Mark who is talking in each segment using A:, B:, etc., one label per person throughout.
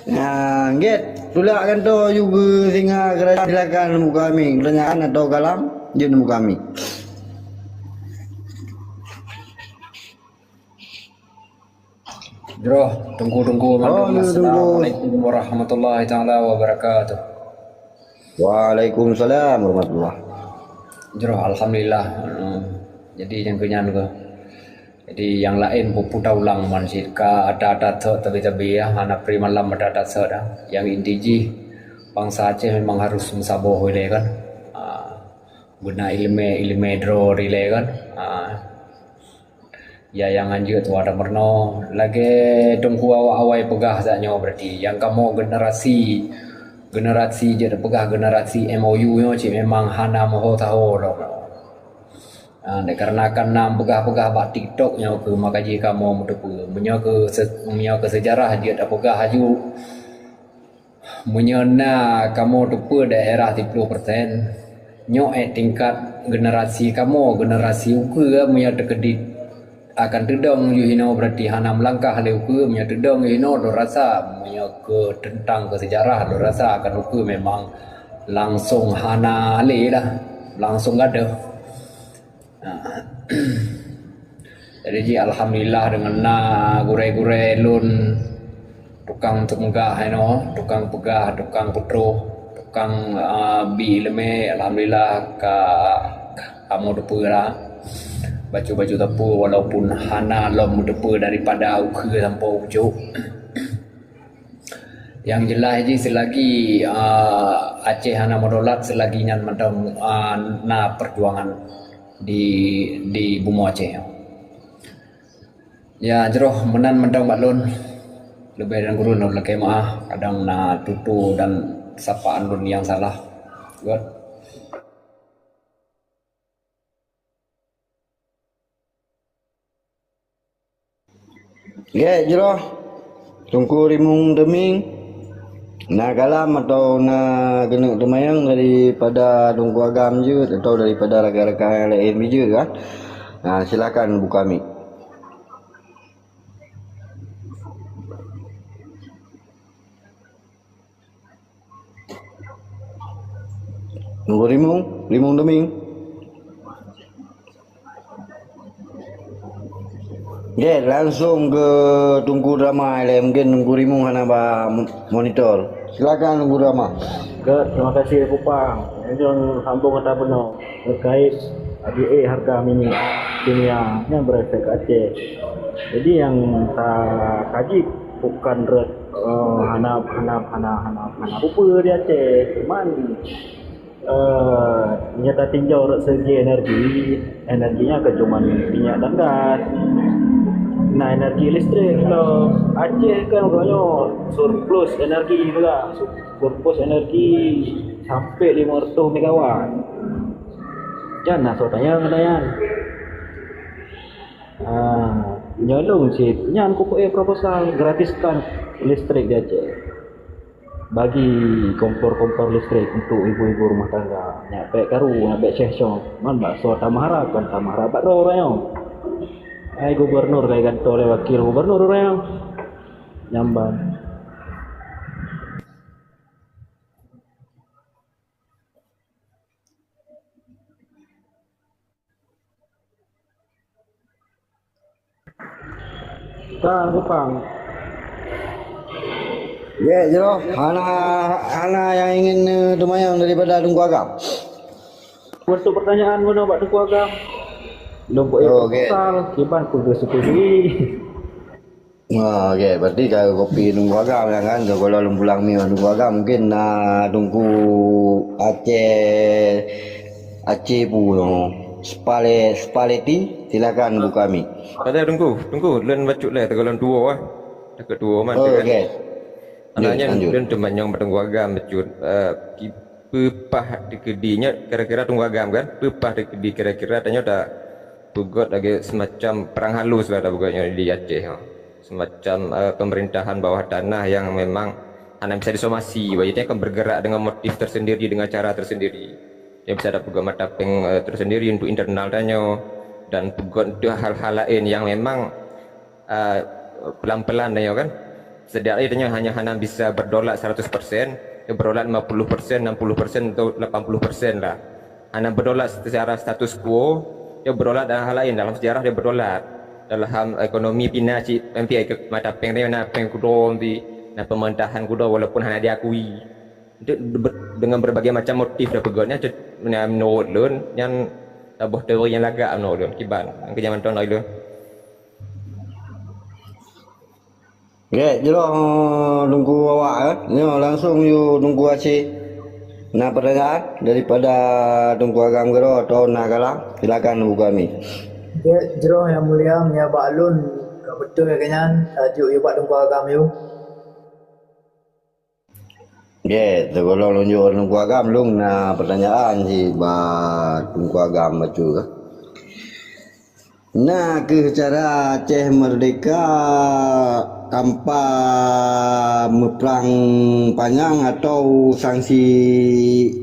A: Nah, get tulak kan tu juga singa kerajaan silakan nemu kami. Pertanyaan atau kalam, dia nemu kami.
B: Bro, tunggu-tunggu
A: Oh,
B: mandung.
A: tunggu.
B: Assalamualaikum warahmatullahi taala wabarakatuh.
A: Waalaikumsalam warahmatullah.
B: Bro, alhamdulillah. Jadi yang kenyan ke. Jadi yang lain pupu ulang man sika ada tapi ya anak prima lam ada dah. Yang intiji bangsa Aceh memang harus mensaboh ile kan. Guna ilme dro rile kan. Ya yang anjir tu ada merno lagi tunggu awai pegah zaknya berarti yang kamu generasi je pegah generasi MOU nya cik memang hana moho tahu dok. Dikarenakan nam pegah-pegah bak TikTok nya ke makaji kamu muda ke sejarah dia dah pegah haju menyena kamu tupu daerah 30% nyok tingkat generasi kamu generasi uke punya dekedit akan tedong yuhino berarti hana melangkah leuke punya tedong yuhino do rasa punya ke tentang ke sejarah do rasa akan uke memang langsung hana le lah langsung ada. Jadi alhamdulillah dengan gure-gure lun tukang tenggah tukang pegah tukang putro tukang bi leme alhamdulillah kamu depura baju-baju tepu walaupun hana lom depu daripada uke sampai ujuk. Yang jelas je selagi Aceh hana modolat selagi nyan mandang na perjuangan di bumi Aceh. Ya jeroh menan mandang baklun lebih dan guru nak lagi maaf kadang na tutu dan sapaan lun yang salah. Good.
A: Ya, jeroh. Tunggu rimung deming. Na kalam atau na genuk temayang daripada tunggu agam je atau daripada rakan-rakan lain je kan. Nah, silakan buka mic. Tunggu rimung deming. Ya, langsung ke tunggu drama lah. Mungkin tunggu rimung hana ba monitor. Silakan tunggu drama.
C: Terima kasih Kupang. Ini yang sambung kata penuh terkait ADA harga minyak kimia yang berefek Aceh. Jadi yang tak kaji bukan hana apa di Aceh, cuman nyata tinjau segi energinya ke cuman minyak dan gas. Nah, energi listrik kalau Aceh kan maknanya surplus energi juga, surplus energi sampai 500 megawatt. Jangan so tanya. Nyolong sih, nyan kupu proposal gratiskan listrik di Aceh. Bagi kompor listrik untuk ibu-ibu rumah tangga. Nyampe karu, nyampe syekh-syong. Man bakso tamahara kan tamahara bak ro orang. Hai gubernur kayak ganto oleh wakil gubernur orang nyamban. Kan Kupang.
A: Ya, jeroh. Hana yang ingin temayang daripada tunggu agam.
C: Untuk pertanyaan mana Pak Tengku Agam? Lompok proposal, kiban pun bersetujui.
A: Okay. Berarti kalau kopi tunggu agam ya kan. Kalau pulang mi tunggu agam mungkin tunggu Aceh pun spaleti silakan buka mi.
D: Ada tunggu len bacuk le tegalan dua dekat dua man
A: Okay.
D: Anaknya len teman yang bertunggu agam bacut pepah di kedinya kira-kira tunggu agam kan pepah di kedi kira-kira tanya dah buat lagi semacam perang halus lah bukannya di Aceh semacam pemerintahan bawah tanah yang memang hanya bisa disomasi wajibnya akan bergerak dengan motif tersendiri dengan cara tersendiri yang bisa ada program matapeng tersendiri untuk internal tanya dan bukan hal-hal lain yang memang pelan-pelan tanya kan Sediak ini hanya bisa berdaulat 100%, dia berdaulat 50%, 60% atau 80% lah. Hanya berdaulat secara status quo, dia berdaulat dalam hal lain, dalam sejarah dia berdaulat. Dalam ekonomi pina cik MPI ke mata peng dia na peng kudo di na pemerintahan kudo walaupun hanya diakui. Itu dengan berbagai macam motif dah pegotnya menurut lun yang tabuh teori yang lagak menurut lun kiban yang kejaman tahun lalu.
A: Okay, jero nunggu awak langsung you nunggu Aceh. Nah pertanyaan daripada Tunku Agam Gero atau Nagala, silakan buku kami.
E: Okay, jero yang mulia Mia Baklun, betul ya kenyan tajuk you buat Tunku Agam you.
A: Okay, kalau lunjuk Tunku Agam lung na pertanyaan si ba Tunku Agam betul ke? Nah, ke cara Aceh merdeka tanpa perang panjang atau sanksi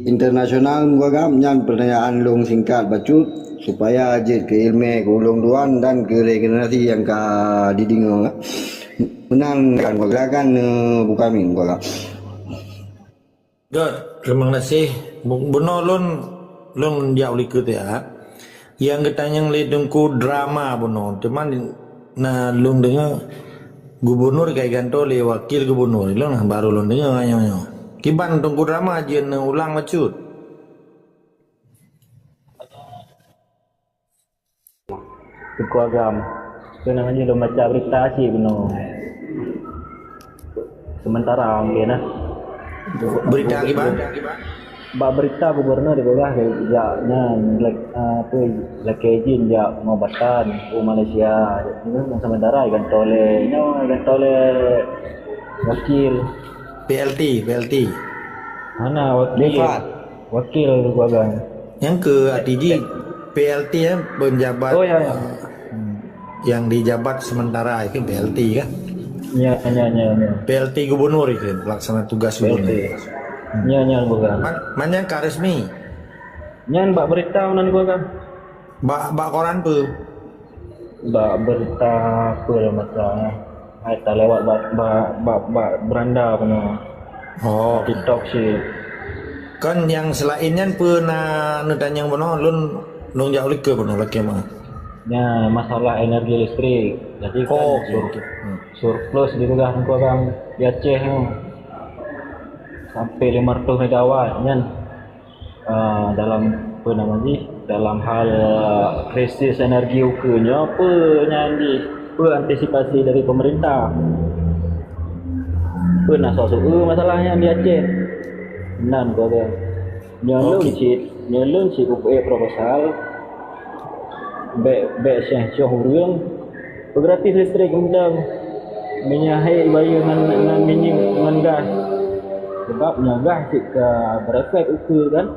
A: internasional Tunku yang pertanyaan lung singkat bacut supaya ajit ke ilmu ke ulung duan dan ke regenerasi yang ka didingo menang kan gerakan bukami Tunku Agam.
F: Good, terima kasih. Benar lun jauh likut ya. Yang ketanyang lidungku drama benar. Cuman nah lun dengar gubernur kayak ganto le wakil gubernur lun baru lun dengar nyo. Kiban tunggu drama aja ulang macut.
C: Tunku Agam. Itu namanya lo baca berita sih benar. Sementara mungkin nah.
F: Berita kiban?
C: Ba berita gubernur di bawah jaknya lek izin ya pengobatan ke Malaysia. Itu sementara gantole wakil
F: PLT.
C: mana wakil Tunku Agam.
F: Yang ke ATG PLT ya penjabat.
C: Oh ya.
F: Yang dijabat sementara itu PLT kan?
C: Ya.
F: PLT gubernur itu pelaksana tugas gubernur.
C: Nya bukan.
F: Mana yang resmi?
C: Nyan bak berita nan gua kan.
F: Bak koran pe.
C: Bak berita apa lah masalahnya. Ai tak lewat bak beranda punya.
F: Oh,
C: TikTok sih.
F: kan yang selainnya pernah nutanya benar lun jauh ke benar lagi mah.
C: Ya masalah energi listrik. Jadi kan surplus gitu kan Tunku Agam di Aceh sampai 500 megawatt kan. Dalam apa namanya dalam hal krisis energi ukunya apa nyandi antisipasi dari pemerintah pernah soal masalahnya di Aceh nan Tunku Agam nyelun si proposal be syah hurung gratis listrik undang menyahai bayu dengan minyak dengan gas sebabnya gas ke berefek ukur kan.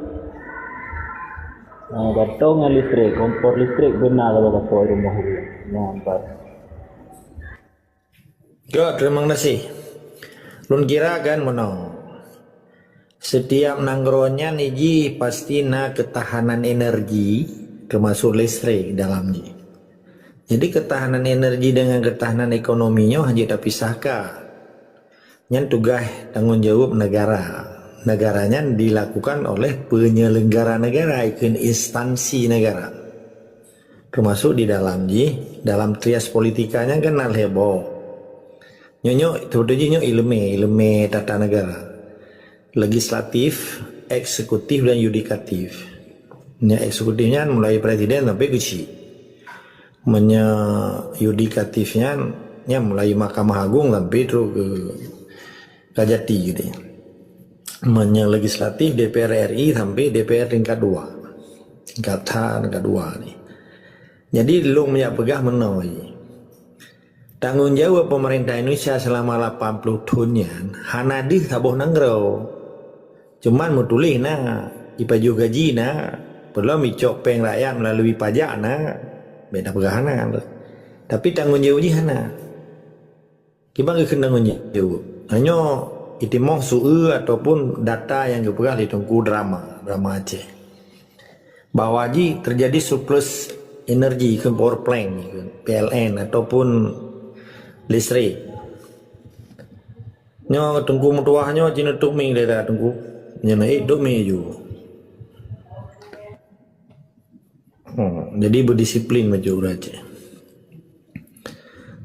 C: Gantong listrik, kompor listrik benar kalau kata rumah hurung nampak.
F: Yo, terima kasih. Lun kira kan menang. Setiap nanggronya niji pasti na ketahanan energi termasuk listrik dalamnya. Jadi ketahanan energi dengan ketahanan ekonominya hanya tak pisahkan. Yang tugas tanggung jawab negara. Negaranya dilakukan oleh penyelenggara negara, ikut instansi negara. Termasuk di dalam trias politikanya kan heboh. Nyonyo terutama ilmu tata negara. Legislatif, eksekutif dan yudikatif. Eksekutifnya mulai presiden sampai kecil. Yudikatifnya mulai Mahkamah Agung sampai terus ke Kajati gitu. Legislatif DPR RI sampai DPR tingkat 2. Tingkatan kedua nih. Jadi lu punya pegah menoi. Tanggung jawab pemerintah Indonesia selama 80 tahunnya hanadi saboh nanggro. Cuman mutulih na ipaju gaji na perlu micok peng rakyat melalui pajak na beda pegahanan. Tapi tanggung jawabnya hana. Kita ke tanggung jawab. Hanya itimong su'u ataupun data yang dipegah di Tunku drama Aceh. Bahwa terjadi surplus energi ke power plant, PLN ataupun listrik. Nyo tunggu mutuahnya cina tuk mi le dah tunggu. Nyo naik duk mi ju. Jadi berdisiplin macam raja.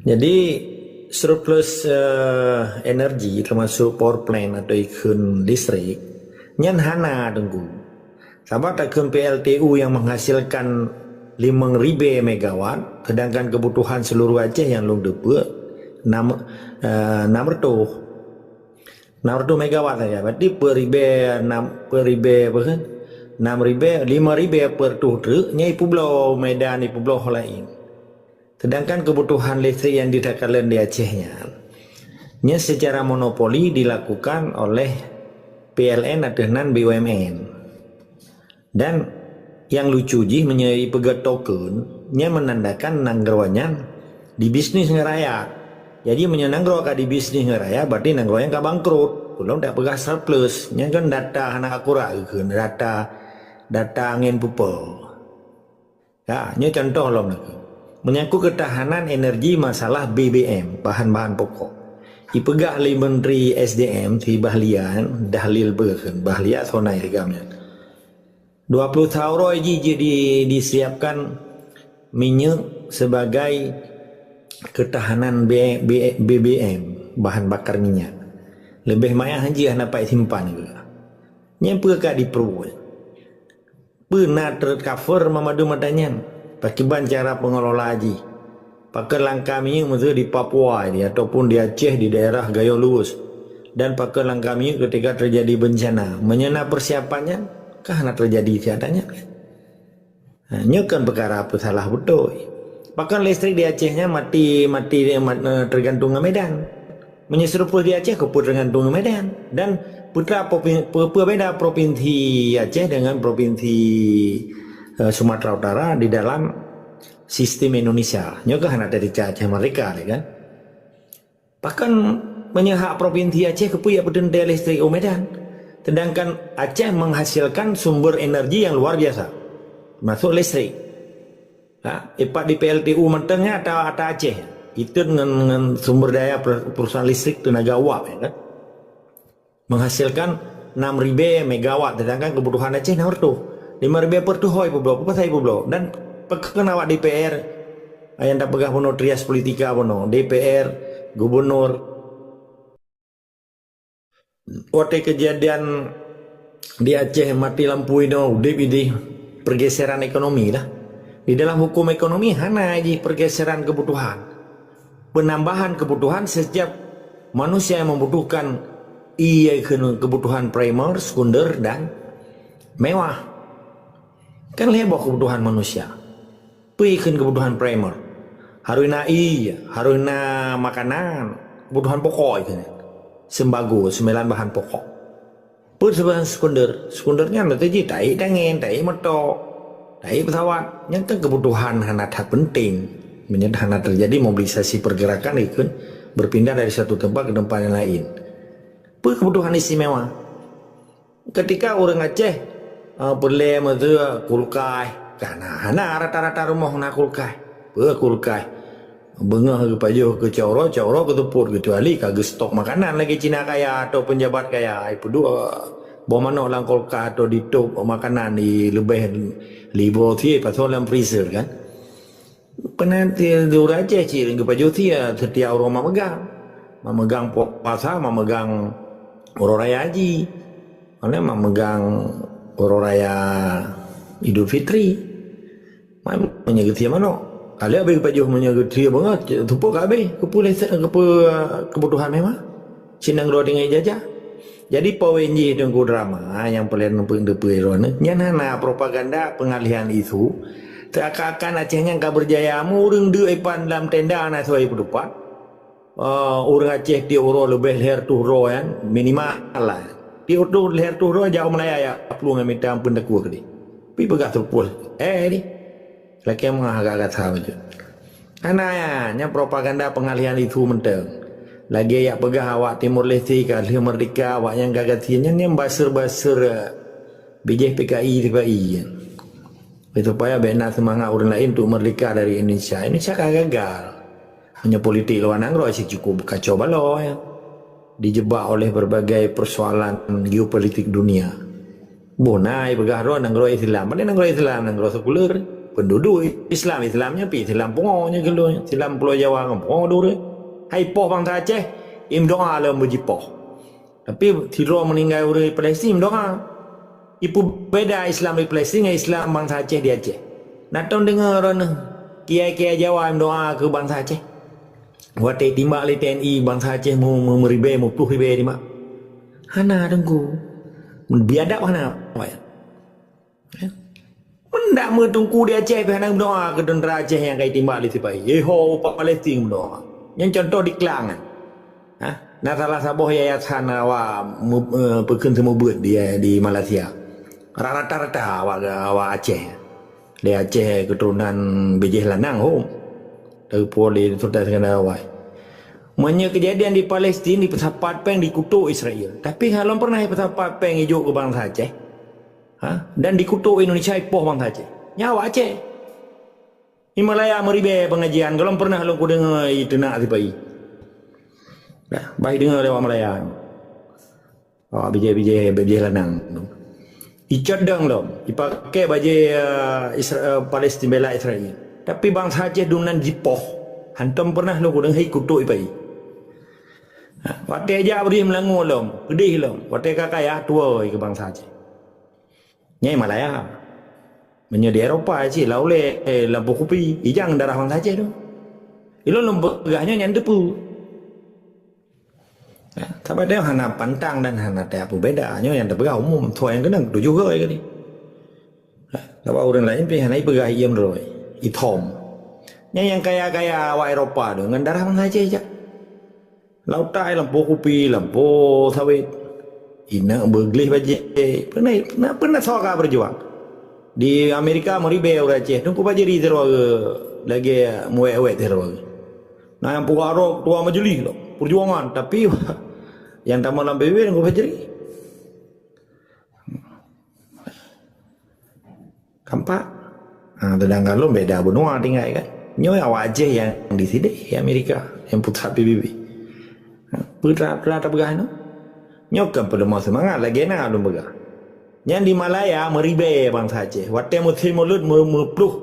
F: Jadi surplus energi termasuk power plant atau ikun listrik nyan hana tunggu. Sahabat ikun PLTU yang menghasilkan 5.000 megawatt, sedangkan kebutuhan seluruh Aceh yang long depe 600 megawatt saja. Berarti per ribe apa kan? 5.000 per tu nyai pulau Medan di pulau lain. Sedangkan kebutuhan listrik yang didapatkan di Acehnya nya secara monopoli dilakukan oleh PLN dengan BUMN. Dan yang lucu ji menyai pegat token nya menandakan nanggroanya di bisnis ngeraya. Jadi menyenanggro ka di bisnis ngeraya berarti nanggronya ka bangkrut. Belum tak pegah surplus. Nya kan data anak akurat ke data angin pupel. Ya, nya contoh lom nak. Menyangkut ketahanan energi masalah BBM, bahan-bahan pokok. Ipegah li Menteri SDM di Bahlian, Dahlil Berken, Bahlia sonai regamnya. 20 tahun jadi disiapkan minyak sebagai ketahanan BBM, bahan bakar minyak. Lebih maya haji dapat simpan juga. Nyampe kat di Peru. Pernah tercover memadu matanya. Pakiban cara pengelola haji. Pakai langkah minyak mesti di Papua ini ataupun di Aceh di daerah Gayo Luwus. Dan pakai langkah minyak ketika terjadi bencana. Menyana persiapannya karena terjadi tiadanya. Ini kan perkara apa salah betul. Bahkan listrik di Acehnya mati tergantung Medan. Menyeruput di Aceh keput tergantung Medan. Dan berbeda provinsi Aceh dengan provinsi Sumatera Utara di dalam sistem Indonesia. Nyoka hendak dari Aceh mereka, kan? Bahkan menyahak provinsi Aceh kepuya berdenda listrik Medan. Sedangkan Aceh menghasilkan sumber energi yang luar biasa, masuk listrik. Nah, ipak di PLTU mentengnya atau Aceh, itu dengan sumber daya perusahaan listrik tenaga uap, ya, kan? Menghasilkan 6.000 megawatt, sedangkan kebutuhan Aceh nomor tu 5.000 per tu hoi pulau, apa saya pulau. Dan pekan awak DPR yang tak pegah puno trias politika puno, DPR, gubernur. Waktu kejadian di Aceh mati lampu ini pergeseran ekonomi lah. Di dalam hukum ekonomi hana aja pergeseran kebutuhan, penambahan kebutuhan setiap manusia yang membutuhkan kebutuhan primer, sekunder dan mewah. Kan lebih kebutuhan manusia. Pergikan kebutuhan primer. Haruna makanan, kebutuhan pokok itu. Sembago, 9 bahan pokok. Persebaran sekunder. Sekundernya nanti tai dangin, tai motor, tai pesawat. Yang kan kebutuhan hanat penting. Menyebabkan hanat terjadi mobilisasi pergerakan itu berpindah dari satu tempat ke tempat yang lain. Kebutuhan istimewa. Ketika orang Aceh boleh mesti kulkai, karena rata-rata rumah nak kulkai, kulkai, bengah ke pajuh ke coro ke tupur kecuali kagak stok makanan lagi Cina kaya atau penjabat kaya, itu dua bawa mana orang kulkai atau di tok makanan di lebih libur ti pasal dalam freezer kan, penanti dua aja ciri ke pajuh ti setiap orang memegang puasa, memegang orang raya haji, mana memegang orang raya Idul Fitri, menyegeti mana? Kalau abang pajuh menyegeti banget, tupuk abang kebutuhan memang. Sinang dua dengan ijazah. Jadi PWNJ tunggu drama yang paling numpuk depan nyana propaganda pengalihan isu. Seakan-akan Acehnya nggak berjaya. Murung dua ipan dalam tenda anak saya berdepan. Orang Aceh dia orang lebih leher tuh roh yang minimal lah. Dia tu leher tu roh jauh Melaya ya. Perlu minta ampun dak kuah ni. Pi begat terpul. Ni. Laki yang agak-agak tahu je. Anaknya propaganda pengalihan itu menteng. Lagi ya pegah awak Timur Leste ke Alih Merdeka awak yang gagatinya yang basur-basur BJ PKI TPI. Itu supaya bina semangat orang lain untuk merdeka dari Indonesia. Indonesia gagal. Hanya politik luar negeri sih cukup kacau balau ya. dijebak oleh berbagai persoalan geopolitik dunia. Bonai pegah ro nang ro Islam, mana nang ro Islam nang ro sekuler, penduduk Islamnya pi Islam pongonya gelo, Islam Pulau Jawa ngomong dure. Hai poh bangsa Aceh, im doa le mujipoh. Tapi tiro meninggal ure Palestin doa. Ipu beda Islam di Palestin dengan Islam bangsa Aceh di Aceh. Natong dengar ron kiai-kiai Jawa im doa ke bangsa Aceh. Wate timbak le TNI bangsa Aceh mau meribe mau puluh ribe di mak. Hana dengku. Biadab hana waya. Mendak metungku di Aceh pe hana doa ke tentera Aceh yang kai timbak le sipai. Yeho pak Palestin doa. Yang contoh di Kelang kan. Ha? Nah salah sabuh yayasan pekeun semua buat di Malaysia. Rata-rata awak Aceh. Di Aceh keturunan bijih lanang home. Dari poli sudah sekadar awal. Manya kejadian di Palestin di pesawat peng dikutuk Israel. Tapi kalau pernah pesawat peng hijau ke bangsa Aceh. Dan dikutuk Indonesia ipoh bangsa Aceh. Nyawa Aceh. Himalaya meribe pengajian. Kalau pernah lu ku dengar itu nak sipai. Baik dengar lewat Malaya. Bijih lanang. Icadang lo. Dipakai baju Palestin bela Israel. Tapi bangsa Aceh dunan jipoh. Hantam pernah lo kudang hai kutuk ipai. Wate aja beri melangu lom, gede lom. Wate kakaya tua ke bangsa Aceh. Nyai Malaya. Menyo di Eropa Aceh laule lampu kopi ijang darah bangsa Aceh tu. Ilo lembaganya nyan depu. Tapi dia hana pantang dan hana tiap beda. Nyo yang terpegah umum. Tua yang kena tu juga ke ni. Tapi orang lain pi hana ipegah iam roi. Itom. Yang kaya-kaya awak Eropa tu dengan darah bangsa Aceh je. Lautai lampu kopi, lampu sawit. Ina bergelih baje. Pernah soka berjuang. Di Amerika meribe orang Aceh. Tunggu baje di terwa lagi muek-muek terwa. Nah yang pukarok tua majlis lo. Perjuangan tapi yang tamu dalam BB tunggu baje. Kampak. Sedangkan lo beda benua tinggal kan. Nyoy awak Aceh yang di sini Amerika yang pusat PBB. Putra tak pegah no. Nyok kan perlu mau semangat lagi nak belum pegah. Yang di Malaya meribe bangsa Aceh. Wate muslim mulut mepluh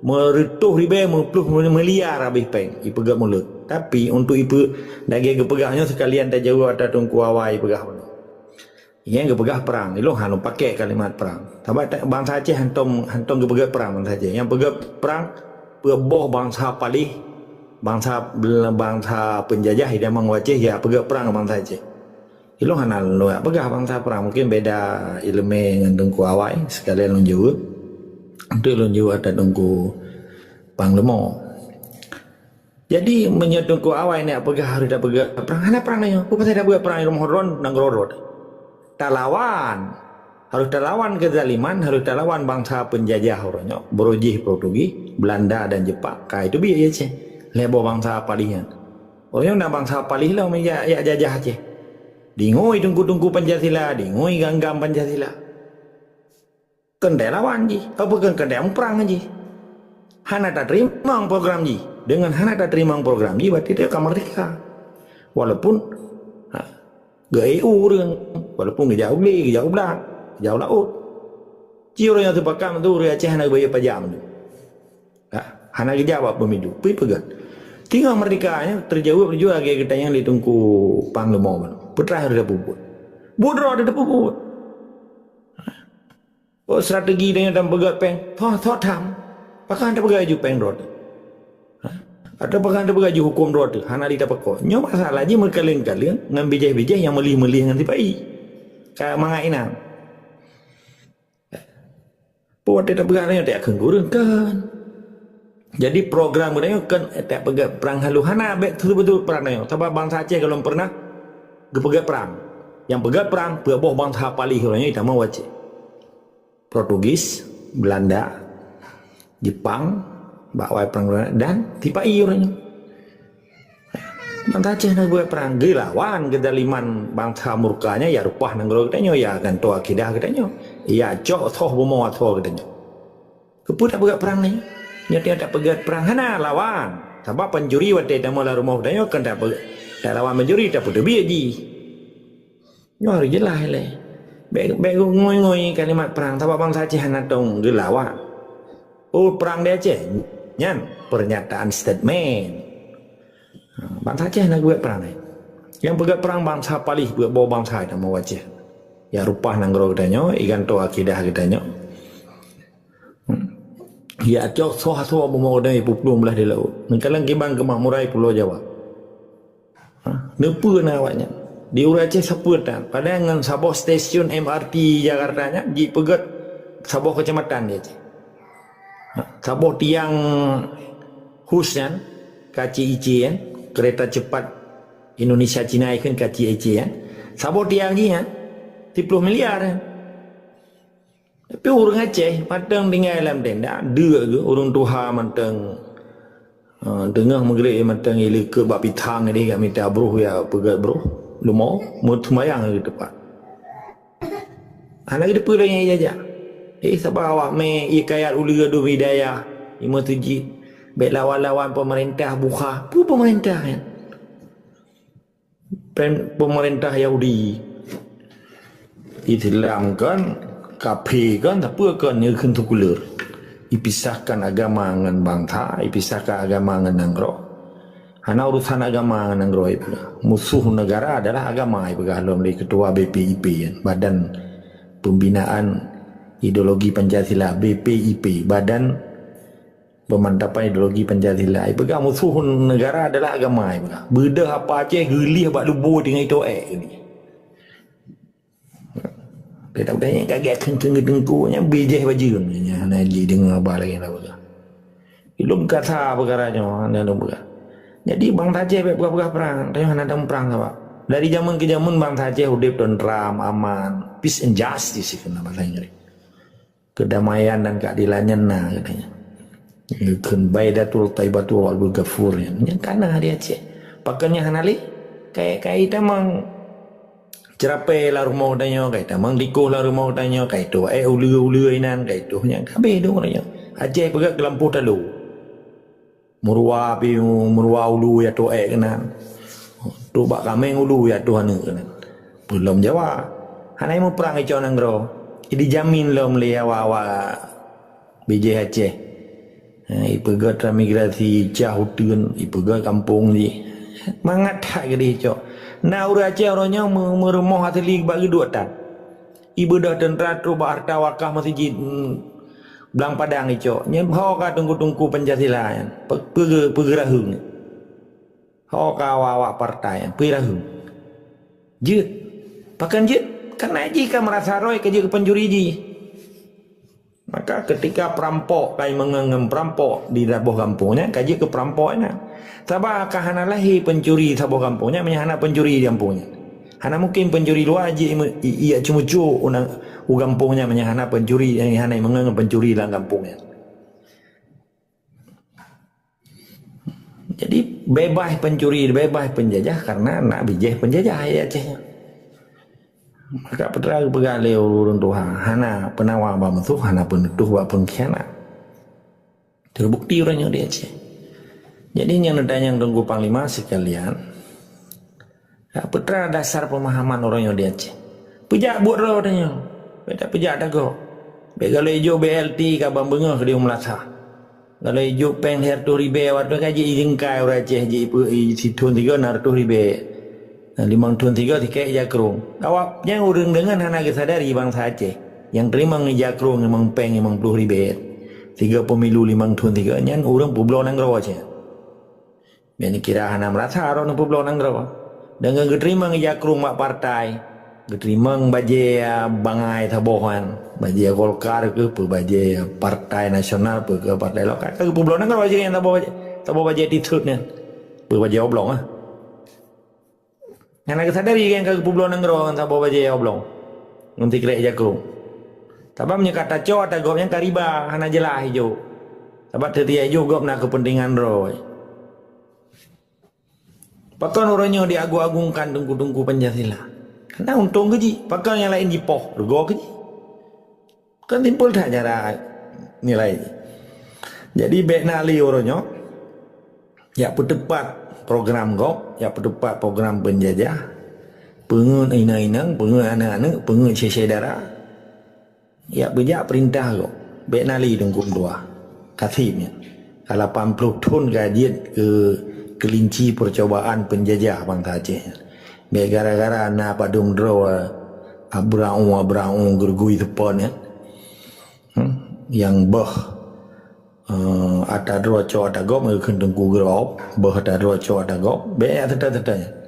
F: meretuh ribe mepluh meliar habis peng ipegak mulut. Tapi untuk ipu dagi gepegahnya sekalian tak jauh ada tungku awai pegah pun. Yang gepegah perang, ilo hanu pakai kalimat perang. Sebab bangsa Aceh hantom gepegah perang bangsa Aceh. Yang pegah perang peboh bangsa Palih, bangsa penjajah dia mengwaceh ya pegah perang bangsa Aceh. Ilo hana lo pegah bangsa perang mungkin beda ilmu dengan tungku awai sekalian lon jauh. Untuk lon jauh ada tungku panglima. Jadi menyetungku awai ni pegah harus dah pegah perang. Hana perang ni, apa pasal dah pegah perang ilmu horon nang rorot. Talawan harus talawan kezaliman, harus talawan bangsa penjajah orangnya Borojih Portugis, Belanda dan Jepang. Itu biar Aceh lebo bangsa Palihan orangnya nak bangsa Palih lah ya jajah Aceh dingoi tunggu-tunggu Pancasila, dingoi ganggam Pancasila kendai lawan ji apa kendai perang ji hana tak terima program ji dengan hana tak terima program ji berarti dia akan merdeka walaupun GEU orang walaupun jauh beli, jauh belak, jauh laut. Ci orang yang terpakai tu Aceh hana bayar pajak tu. Hana jawab pemilu, pergi pegang. Tinggal merdekanya terjawab juga kayak kita yang ditunggu panglima. Putra harus dapat buat. Bodoh ada dapat buat. Oh strategi dengan dan pegang peng, thot tham. Pakai anda pegang ju peng rod. Ada pakai anda pegang ju hukum rod. Hana dapat kau. Nyo masalah je merkalian-kalian ngan bijih-bijih yang melih-melih ngan tipai. Kayak mangainan. Puat dia tak pegang tak akan gurun kan. Jadi program mereka kan tak pegang perang haluhana betul-betul perang dia. Sebab bangsa Aceh kalau pernah pegang perang. Yang pegang perang peboh bangsa Palih orangnya itu mau Aceh. Portugis, Belanda, Jepang, bawa perang dan tipai orangnya. Bangsa Aceh nak buat perang gelawan kedaliman bangsa murkanya ya rupah nanggro katanya ya kan to akidah katanya. Ya cok thoh bomo thoh katanya. Keput tak buat perang ni. Dia tak pegat perang hana lawan. Sebab pencuri wate dalam rumah katanya kan tak lawan mencuri tak putu biar ji. Nyor jelas le. Baik ngoi kalimat perang tabak bangsa Aceh hanatong gelawa. Oh perang di Aceh. Nyan pernyataan statement. Bangsa Aceh nak buat perang ni. Yang pegat perang bangsa Palih buat bawa bangsa itu mau Aceh. Ya rupah nanggro katanya, ikan to akidah katanya. Ya cok soha mau dah pupulung belah di laut. Nengkalang kibang kemakmurai Pulau Jawa. Nepu na awaknya. Di Aceh seputan. Padahal dengan Sabah stasiun MRT Jakarta nya di pegat Sabah kecamatan dia Aceh. Sabah tiang husnya KCIC kan, kereta cepat Indonesia Cina kan KCIC kan. Sabah tiang ni kan 30 miliar kan. Tapi orang Aceh matang tinggal dalam tenda, dua ke orang Tuhan matang tengah maghrib matang ile ke bab pitang ni kat minta bro ya pegat bro. Lu mau semayang ke depan. Anak kita pula yang jaja. Sebab awak me ikayat uli adu hidayah, imam tujid, baik lawan-lawan pemerintah buka, pu pemerintah kan. Pemerintah Yahudi. Islam kan, kafir kan, tapi kan ni kan sekuler. Ipisahkan agama dengan bangsa, ipisahkan agama dengan negara. Hana urusan agama dengan negara itu. Musuh negara adalah agama itu. Kalau dari ketua BPIP kan, Badan Pembinaan Ideologi Pancasila, BPIP, Badan Pemantapan Ideologi Pancasila. Ipegang musuh negara adalah agama itu. Beda apa Aceh gelih bak lubu dengan itu ni. Dia tak tanya kaget kengkeng-kengkunya bijih baju nya naji dengar apa lagi tahu. Ilum kata perkaranya anda buka. Jadi bangsa Aceh buka perang, tanya ada perang apa? Dari zaman ke zaman bangsa Aceh udip tentram, aman, peace and justice itu nama bahasa kedamaian dan keadilannya nah katanya. Kan baidatul taibatul wal ghafur yang kana dia Aceh. Pakanya hanali kayak kita mang cerape la rumah tanya kayak mang diko la rumah tanya kayak tu ulu inan kayak tu yang kabe dong orangnya. Aceh pegat kelampu talu. Murwa ulu ya tu kenan. Tu bak kameng ulu ya tu hanu kenan. Belum Jawa. Hanai mau perang ijo nanggro. Dijamin lo melihat wawa BJ Aceh. Ipegat migrasi jauh tun, ipegat kampung ni. Mangat tak gede cok. Nah urang Aceh orangnya meremah hati bagi dua tan. Ibu dah tentera tu harta wakah masjid Belang Padang cok. Nyen hok tunggu Pancasila kan. Pergerahung. Hok awak partai pergerahung. Jut. Pakan jut. Karena jika merasa roy kerja ke pencuri ji. Maka ketika perampok kai menganggap perampok di dabuh kampungnya kaji ke perampoknya. Sabah kahana lahi pencuri sabuh kampungnya menyahana pencuri di kampungnya. Hana mungkin pencuri luar ji ia cuma-cuma unang kampungnya menyahana pencuri yang hana menganggap pencuri dalam kampungnya. Jadi bebas pencuri, bebas penjajah karena nak bijih penjajah ya Aceh. Maka putera begalai urun Tuhan hana penawar musuh hana penutuh wa pengkhianat. Terbukti orangnya di Aceh. Jadi yang tanya yang tunggu Panglima sekalian, putera dasar pemahaman orangnya di Aceh. Pejak buat roh tanya. Beda pejak dah go. Begalai hijau BLT ka bambengah dia melasah. Kalau hijau peng hertu ribe waktu kaji izingkai orang Aceh ji situn 300 ribe. 53 tiket jakrung. Awak yang urang dengan hana kesadari bangsa Aceh yang terima ngejakrung memang peng memang 10 ribet. 3 pemilu 53 nyan urang pulau nanggro Aceh. Biar kira hana merasa orang pulau nanggro. Dengan keterima ngejakrung mak partai, keterima baje bangai tabohan, baje Golkar ke baje Partai Nasional ke partai lokal ke pulau nanggro Aceh yang tabo baje titutnya. Baje oblong ah. Yang nak sadari yang ke pulau nanggro kan sabar baje oblong. Nanti kira jakrung. Sebab kata cok atau gopnya kariba hana jelah hijau. Sebab tetia hijau gop nak kepentingan roy. Pakan orangnya diagung-agungkan tunggu Pancasila. Karena untung keji. Pakan yang lain jipoh. Rego keji. Kan timpul tak cara nilai. Jadi baik nali orangnya. Ya tepat program gop. Ya tepat program penjajah. pengen inang-inang, pengen anak-anak, pengen saudara. Ya bejak perintah kok. Baik nali dengkum dua. Katibnya. Kalau 80 ton gajian ke kelinci percobaan penjajah bangsa Aceh. Baik gara-gara anak padung draw abrang gergui tepon ya. Yang bah ada draw co ada gop mengken dengku gerop, bah ada draw co ada gop. Baik tetap-tetapnya.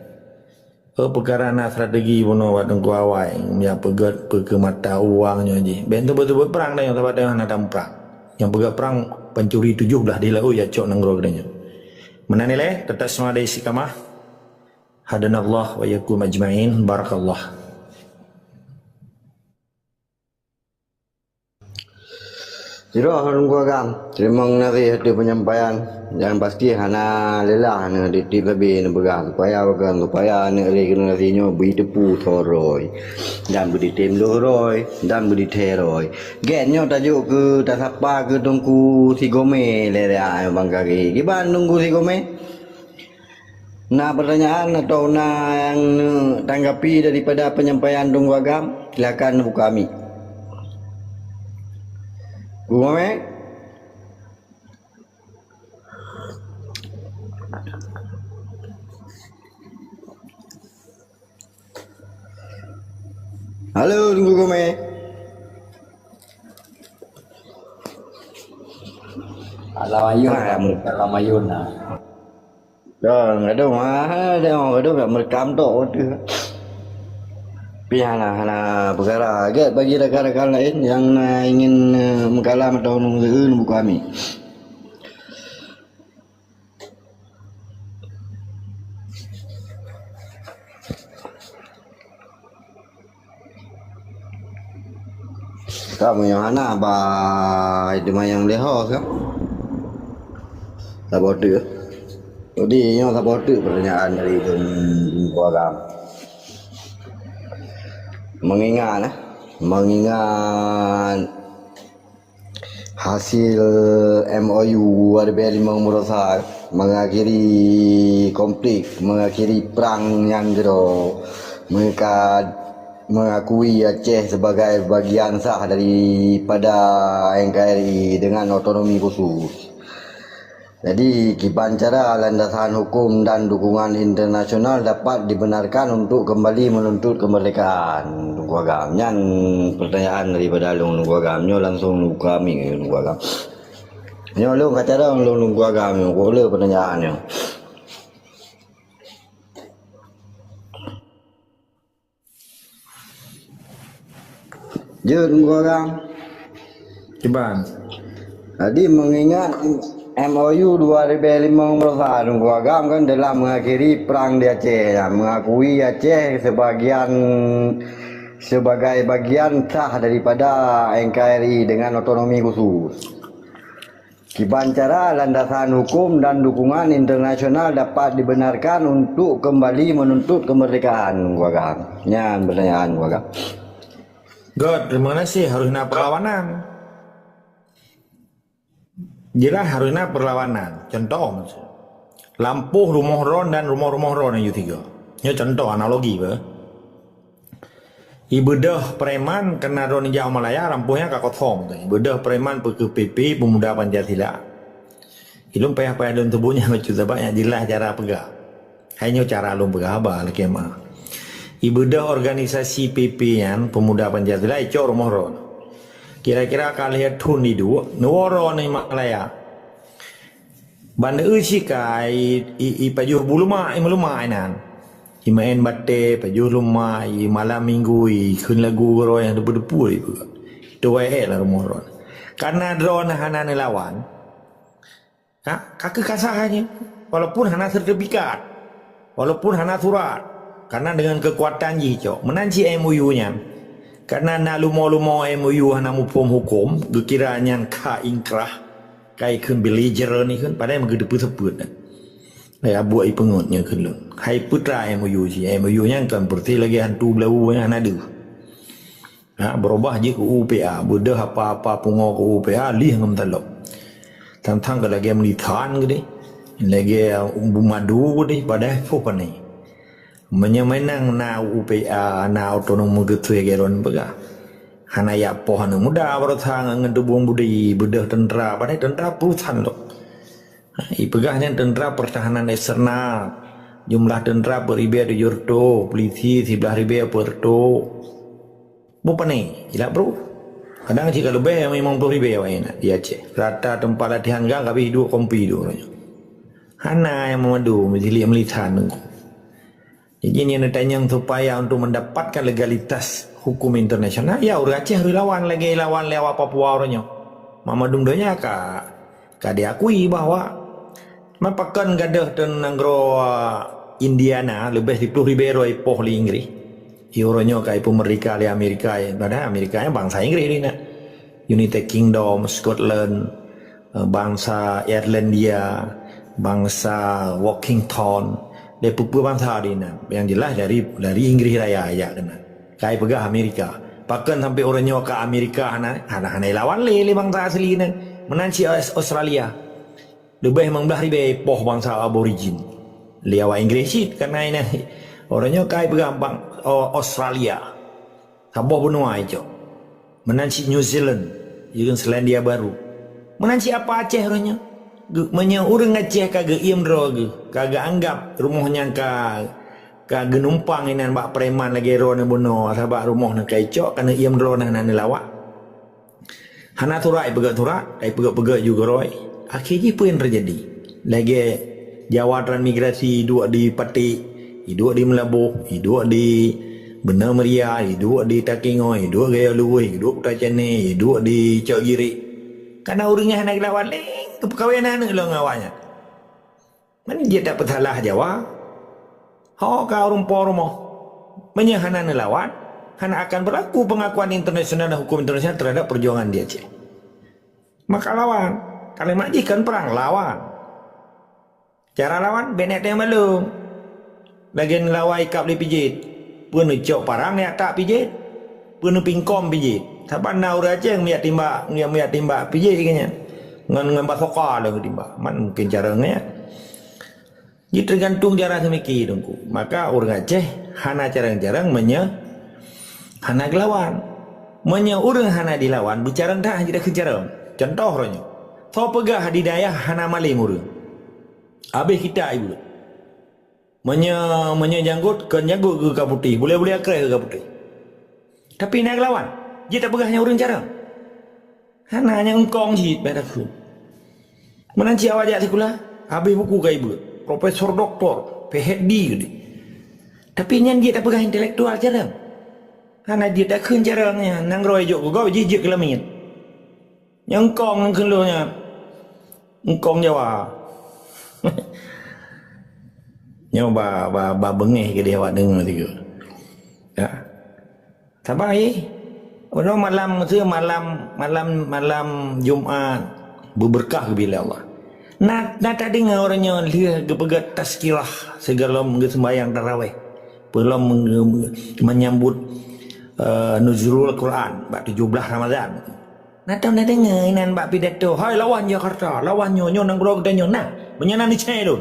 F: Perkara nak strategi bunuh wadeng kuawai yang pegat ke mata uangnya je. Ben tu betul-betul perang dah yang tempat dah nak perang. Yang pegat perang pencuri 7 belah di lau ya cok nenggro kedanya. Mana nilai tetap semua ada istiqamah. Hadanallah wa yakum ajma'in. Barakallah.
A: Jiro Nunggu Agam, terima kasih hati penyampaian. Yang pasti hana lelah hana ditip lebih nebegang supaya hana regenerasinya beri tepu thoroi dan beri tem loroi dan beri teroi. Gennya tajuk ke tak sapa ke tungku si gome lerea bang kaki. Gimana nunggu si gome? Nah pertanyaan atau yang tanggapi daripada penyampaian Nunggu Agam, silakan buka mic. Gome? Halo, Nunggu Gome.
B: Alam ayun lah.
A: Dah, ada nak merekam tu. Hana perkara agak bagi rakan-rakan lain yang ingin mengkalam atau nunggu buku kami. Kamu yang mana bah itu yang leho kan? Sabotu. Jadi yang sabotu pertanyaan dari Agam. Mengingat hasil MOU RB5 Merosot mengakhiri konflik, mengakhiri perang yang jero. Mereka mengakui Aceh sebagai bagian sah daripada NKRI dengan otonomi khusus. Jadi kibancara landasan hukum dan dukungan internasional dapat dibenarkan untuk kembali menuntut kemerdekaan. Nunggu Agam. Yang pertanyaan daripada Nunggu Agamnya langsung Nunggu kami Nunggu Agam. Nyo lu kata dah Nunggu Agam yang boleh pertanyaannya. Je Nunggu Agam.
F: Ceban.
A: Tadi mengingat MOU 2005 Merosot Nunggu Agam kan dalam mengakhiri perang di Aceh, mengakui Aceh sebagai bagian sah daripada NKRI dengan otonomi khusus. Kibancara landasan hukum dan dukungan internasional dapat dibenarkan untuk kembali menuntut kemerdekaan Nunggu Agam. Yang pertanyaan Nunggu Agam.
F: God, terima kasih harusnya perlawanan. Jelas harusnya perlawanan. Contoh lampuh rumah ron dan rumah-rumah ron yang tiga. Ini contoh analogi ba. Ibadah preman kena ron Jauh Malaya lampuhnya kakotong. Ibadah preman ke PP Pemuda Pancasila. Ilum payah-payah dalam tubuhnya macam banyak jelas cara pegang. Hanya cara lum pegang apa lagi mah. Ibadah organisasi PP yang Pemuda Pancasila itu rumah ron. Kira-kira kalian tun di dua, nuoro ni Malaya. Banda usi kai pajuh buluma imaluma inan. Imain batte pajuh luma malam minggu kun lagu ro yang debu-debu itu. Dua lah rumah ron. Karena drone hana lawan. Kakek kasahnya. Walaupun hana sertifikat, walaupun hana surat, karena dengan kekuatan jicok menanci MOU-nya. Karena na lumo-lumo MOU hana mupom hukum, gekiranya ka ingkrah, kai kun belajar ni kun, padahal mengedepu-seput. Ya buat pengutnya kun lu. Hai putra MOU si, MOU-nya kan berarti lagi hantu belau yang ada. Berubah je ke UPA, bodoh apa-apa pungo ke UPA, lih ngam talok. Tantang ke lagi melitan ke deh, lagi umbu madu ke deh, padahal apa ni. Menyemenang na UPA na otonom gitu ya geron bega. Hana ya pohon muda berthang ngedubung budi bedah tentera pada tentera puluhan loh. Ipegahnya tentera pertahanan eksternal. Jumlah tentera beribu di Yurto, polisi 11,000 perto. Bukan nih, tidak bro. Kadang jika lebih memang 10,000 ya wayna di Aceh. Rata tempat latihan gak habis 2 kompi dulu. Hana yang memadu menjadi militan nunggu. Jadi ini tanya supaya untuk mendapatkan legalitas hukum internasional, ya orang Aceh harus lawan lewat Papua orangnya. Mama dumdonya kak diakui bahwa mapakan gadah dan nanggro Indiana lebih 10,000 roi poh li Inggris. Orangnya kayak pemerintah di Amerika ya, padahal Amerika bangsa Inggris ini nak. United Kingdom, Scotland, bangsa Irlandia, bangsa Washington. Dari bangsa ini yang jelas dari Inggris raya ya kena kai pegah Amerika bahkan sampai orangnya ke Amerika hana lawan le bangsa asli ini menanci Australia lebih membelah ribe poh bangsa aborigin liawa Inggris sih karena ini orangnya kai pegah bang Australia saboh benua itu menanci New Zealand juga Selandia Baru menanci apa Aceh orangnya urang Aceh kagak iamdro kagak anggap rumahnya kagak numpang ini bak preman lagi rona bono sabak rumah nak kaicok karena iamdro nah lawak hana turai pegak juga roy akhirnya apa yang terjadi lagi jawatan migrasi dua di Pati dua di Melabuh dua di Benar Meriah dua di Takingoy dua Gaya Luwih dua Kutacane dua di Cok Giri karena urangnya nak lawan perkahwinan ni lo ngawanya. Mana dia dapat salah Jawa? Kau rumpah rumah. Menyahana lawan, hana akan berlaku pengakuan internasional dan hukum internasional terhadap perjuangan dia Aceh. Maka lawan, kalau majikan perang lawan. Cara lawan benek yang belum. Lagi lawai kap li pijit. Pun cok parang ni tak pijit. Pun pingkom pijit. Saban naur Aceh miat timbak pijit kayaknya. Ngan basoka lah ketimba man mungkin caranya jadi tergantung cara semiki dongku maka orang Aceh hana jarang-jarang hana gelawan orang hana dilawan bicara dah tidak kejarang contoh orangnya so pegah di daya hana malim orang habis kita ibu janggut ke kaputih boleh akrai ke kaputih tapi nak lawan dia tak pegahnya orang jarang hana hanya engkong sih pada aku menanci awak jak sekolah habis buku ke ibu profesor doktor PhD gitu tapi nyan dia tak pegang intelektual jarang hana dia tak kun jarangnya nang roy jok kau jijik kelamin yang engkong keluarnya engkong Jawa nyoba bengeh ke dia awak dengar tiga ya sabai Walau malam Jumaat berberkah bila Allah. Nak tak dengar orangnya dia gepegat tazkirah segala sembahyang tarawih. Belum menyambut nuzulul Quran bab 17 Ramadan. Nak tahu nak dengar inan bab pidato. Hai lawan Jakarta, lawan nyo nang gro kedanyo nah. Menyanan ni cai tu.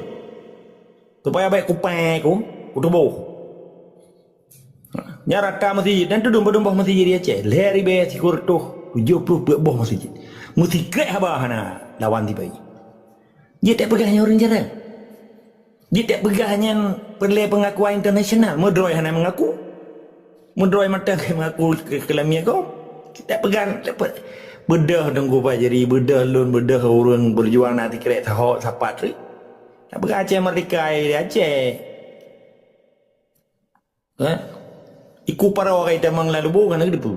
F: Supaya baik kupai ku tubuh. Nyarata masjid dan tu domba-domba masjid dia Aceh lehari be sikur tu 70 boh masjid mesti grek habahana lawan tiba dia tak pegahnya orang jarang dia tak pegahnya perlu pengakuan internasional mudroi hana mengaku mudroi mata ke mengaku kelamia kau tak pegang bedah tunggu pak jadi bedah lun bedah orang berjuang nanti kerek tahok sapat ri tak pegah Aceh merdeka di Aceh Iku para orang damang lalu bukan lagi depu.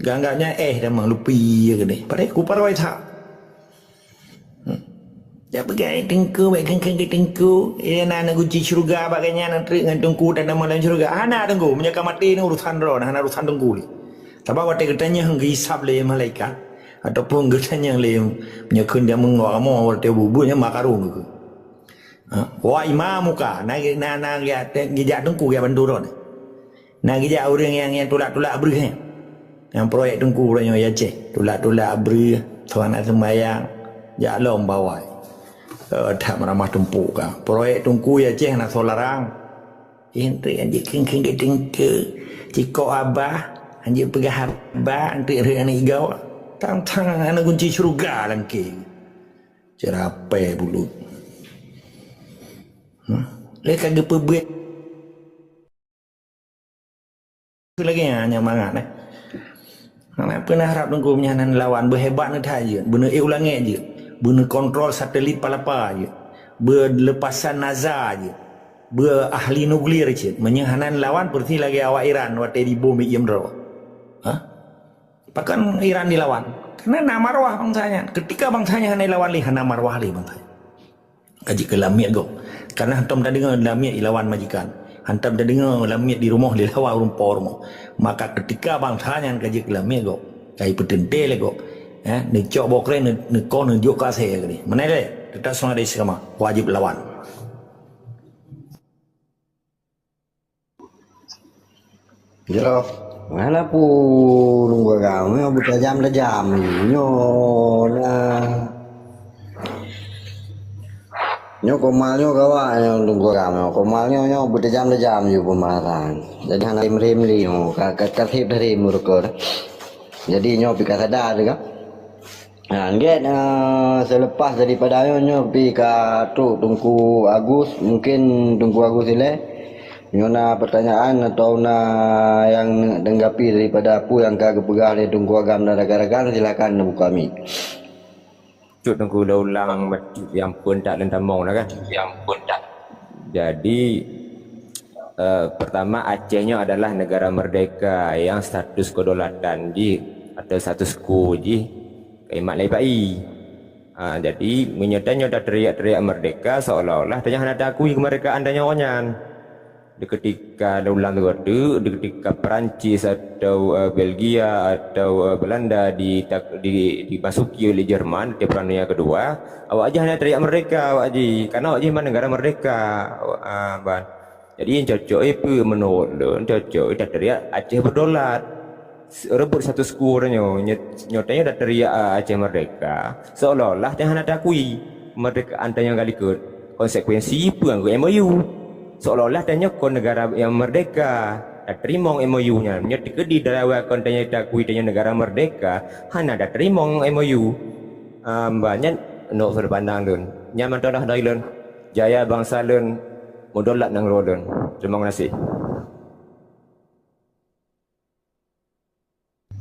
F: Gangganya damang lupi ya gede. Pada iku para orang tak. Ya pergi tengku, baik tengku. Ia nak uji syurga bagainya nanti dengan tengku dan nama dalam syurga. Hana tengku, menyaka mati ni urusan roh, hana urusan tengku ni. Tapi waktu katanya hisab le malaikat ataupun katanya le menyakun dia mengamu waktu bubunya makarung ke. Wah imam muka, nak ya gijak tengku ya banduron. Nak gijak orang yang tulak-tulak beri yang proyek tengku orangnya ya Aceh tulak-tulak beri tuan nak sembahyang jak lom bawai tak meramah tempuk kan proyek tengku ya Aceh nak solarang Ente anjir keng-keng tingke. Ciko abah, anjir pegah abah, anjir anak igau. Tang-tang anak kunci surga langke. Cerapai bulu. Lek kagak pebuat. Lagi hanya mangat Anak pernah harap nunggu menyanan lawan berhebat nak je. Bener ulangi je. Bener kontrol satelit palapa je. Berlepasan NASA je. Berahli nuklear je. Menyahanan lawan seperti lagi awak Iran waktu di bom iam draw. Bahkan Iran dilawan. Karena nak marwah bangsanya. Ketika bangsanya hanai lawan lihat nak marwah li bangsanya. Kaji ke lamiak go. Karena hantam tadi dengan lamiak ilawan majikan. Hantam tadi dengan lamiak di rumah di lawan rumpah rumah. Maka ketika bangsanya kaji ke lamiak go. Kaji petente go. Ni cok bokre ni kau ni jok kasih ni. Mana le? Kita semua ada sama. Wajib lawan.
A: Jero, mana pun nunggu kamu buta jam nyo komalnya kawan nunggu kamu komalnya buta jam yo pemaran. Jadi hana rim kakak dari murko. Jadi nyo pika sadar kan. Nah, selepas daripada nyo pika tunggu Agus mungkin tunggu Agus ile. Nyona pertanyaan atau yang denggapi daripada apa yang kagak pegah di tunggu agam dan rakan-rakan silakan buka mi.
D: Cut tunggu ulang yang pun tak dan tamong lah kan. Yang pun tak. Jadi pertama Acehnya adalah negara merdeka yang status kedaulatan di atau status quo di kaimat lepai. Jadi menyertanya dah teriak-teriak merdeka seolah-olah tanya ada akui kemerdekaan dan nyawanya. Di ketika ulang tu di ketika Perancis atau Belgia atau Belanda dimasuki oleh Jerman di Perang Dunia Kedua, awak aja hanya teriak merdeka awak aja, karena awak aja mana negara merdeka. Jadi yang cocok itu menurut cocok dah teriak Aceh berdaulat, rebut satu skurnya, nyatanya dah teriak Aceh merdeka, seolah-olah jangan ada akui kemerdekaan yang kali ke konsekuensi itu yang MOU. Seolah-olah tanya kon negara yang merdeka dah terima MOU-nya. Nya di dalam kontenya dakui tanya negara merdeka, hana dah terima MOU. Banyak nok berpandang dun. Nyaman dah dailun. Jaya bangsa lun mudolat nang rodon. Terima kasih.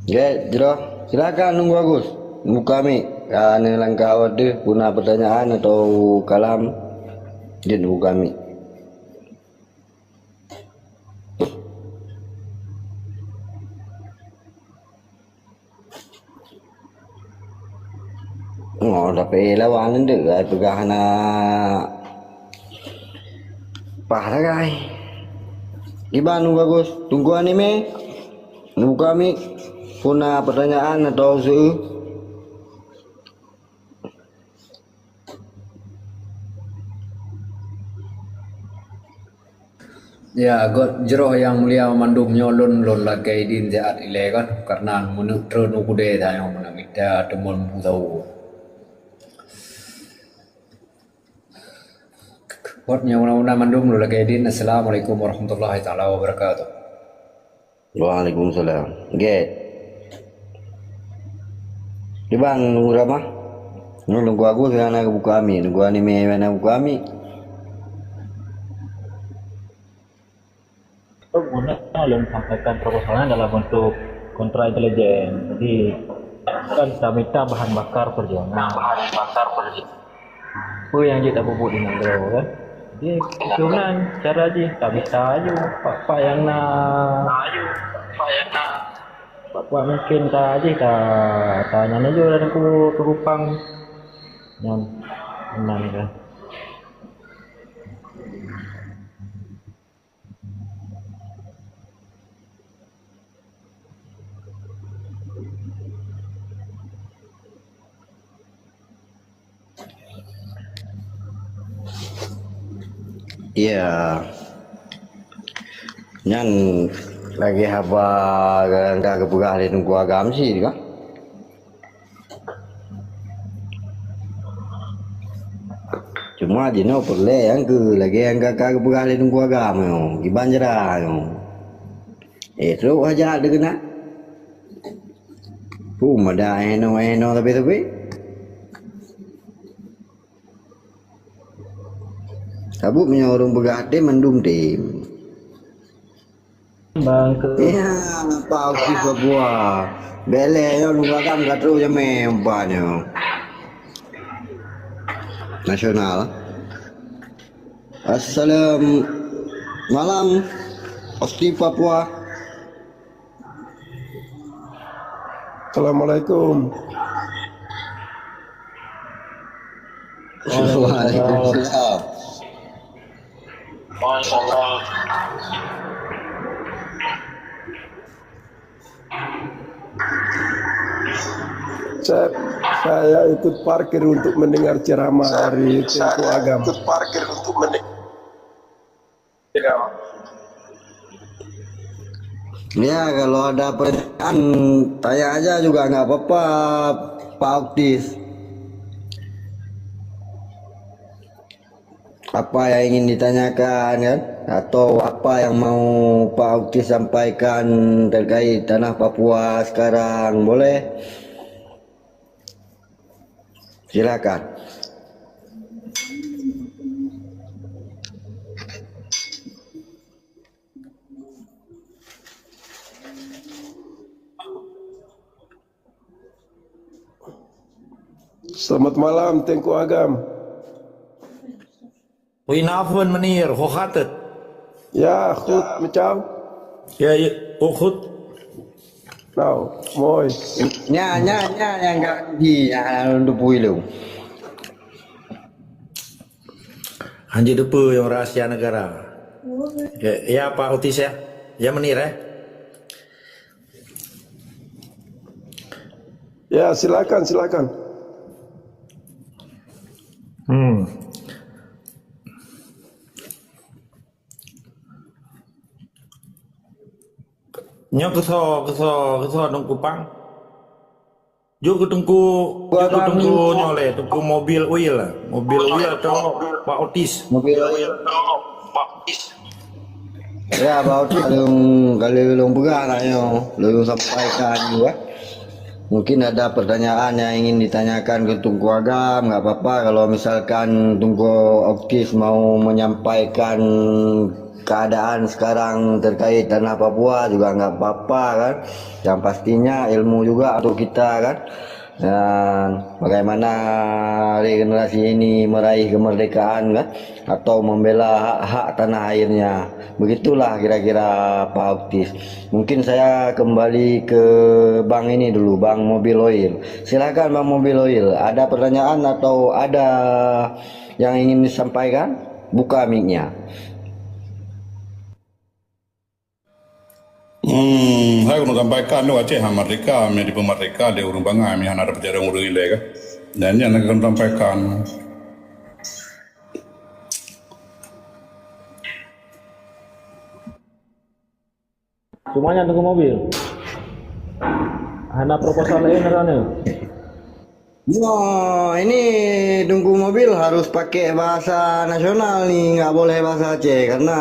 A: Ya, jero. Silakan nunggu Agus. Muka mi. Kan langkah awak guna pertanyaan atau kalam. Din buka mi. Tapi lawan itu pegah na parah guys. Gimana bagus? Tunggu anime. Nunggu kami. Punya pertanyaan atau sih?
B: Ya, God jero yang mulia mandum nyolon lon lagai din jaat ile kan karena menuk ternu kude dah yang menamita temun tahu. God yang mulia mandum lon lagai din. Assalamualaikum warahmatullahi taala wabarakatuh.
A: Waalaikumsalam. Get. Di bang nunggu apa? Nunggu aku karena buka kami, nunggu anime mana buka kami.
C: Belum sampaikan proposalnya dalam bentuk kontra intelijen. Jadi kan kita minta bahan bakar perjuangan. Apa yang kita bubuk di Mandro kan? Jadi kecuman cara aja tak bisa aja pak yang pak mungkin tak aja tak tanya aja dan aku terupang yang menang kan.
A: Iya. Nyan lagi apa enggak kepegah di tunggu agam sih kan? Cuma aja no perle yang ke lagi yang kakak berkali tunggu agama yo, di Banjara yo. Terus aja ada kena. Ada eno tapi. Kabut punya orang bergade mendung tim.
C: Bang ke
A: Ya, Pak Okis Papua. Bele yo nunggu agam katru jame umpanya. Nasional. Assalamualaikum malam. Osti Papua.
G: Assalamualaikum.
A: Waalaikumsalam.
G: Saya ikut parkir untuk mendengar ceramah dari Tengku Agam. Ikut parkir untuk mendengar.
A: Ya kalau ada pertanyaan tanya aja juga nggak apa-apa Pak Oktis. Apa yang ingin ditanyakan kan? Atau apa yang mau Pak Oktis sampaikan terkait tanah Papua sekarang, boleh? Silakan.
G: Selamat malam Tengku Agam.
F: Winafun menir, hokatet.
G: Ya, khut macam.
F: Ya, khut.
G: Now, moy.
A: Nya yang nggak di untuk puilu.
F: Anjir depu yang rahasia negara. Ya Pak Otis ya. Ya menir ya.
G: Ya, silakan.
F: Nyo keso nunggu pang. Yo ketengku nyole, tengku mobil oil lah. Mobil oil atau Pak Otis.
A: Mobil oil. Ya Pak Oktis kalau pegang yo, lu sampaikan juga. Mungkin ada pertanyaan yang ingin ditanyakan ke Tungku Agam, nggak apa-apa kalau misalkan Tungku Oktis mau menyampaikan keadaan sekarang terkait tanah Papua juga nggak apa-apa kan. Yang pastinya ilmu juga untuk kita kan. Dan bagaimana regenerasi ini meraih kemerdekaan kan, atau membela hak-hak tanah airnya. Begitulah kira-kira Pak Oktis. Mungkin saya kembali ke Bang ini dulu, Bang Mobil Oil. Silakan Bang Mobil Oil, ada pertanyaan atau ada yang ingin disampaikan? Buka mic-nya.
H: Saya mau sampaikan tu Aceh merdeka, menjadi pemerdeka dia urung bangai, yang ada berjalan urung ile kan. Dan yang akan sampaikan.
C: semuanya tunggu mobil. Hana proposal lain kan?
A: No, ini tunggu mobil harus pakai bahasa nasional nih, nggak boleh bahasa Aceh karena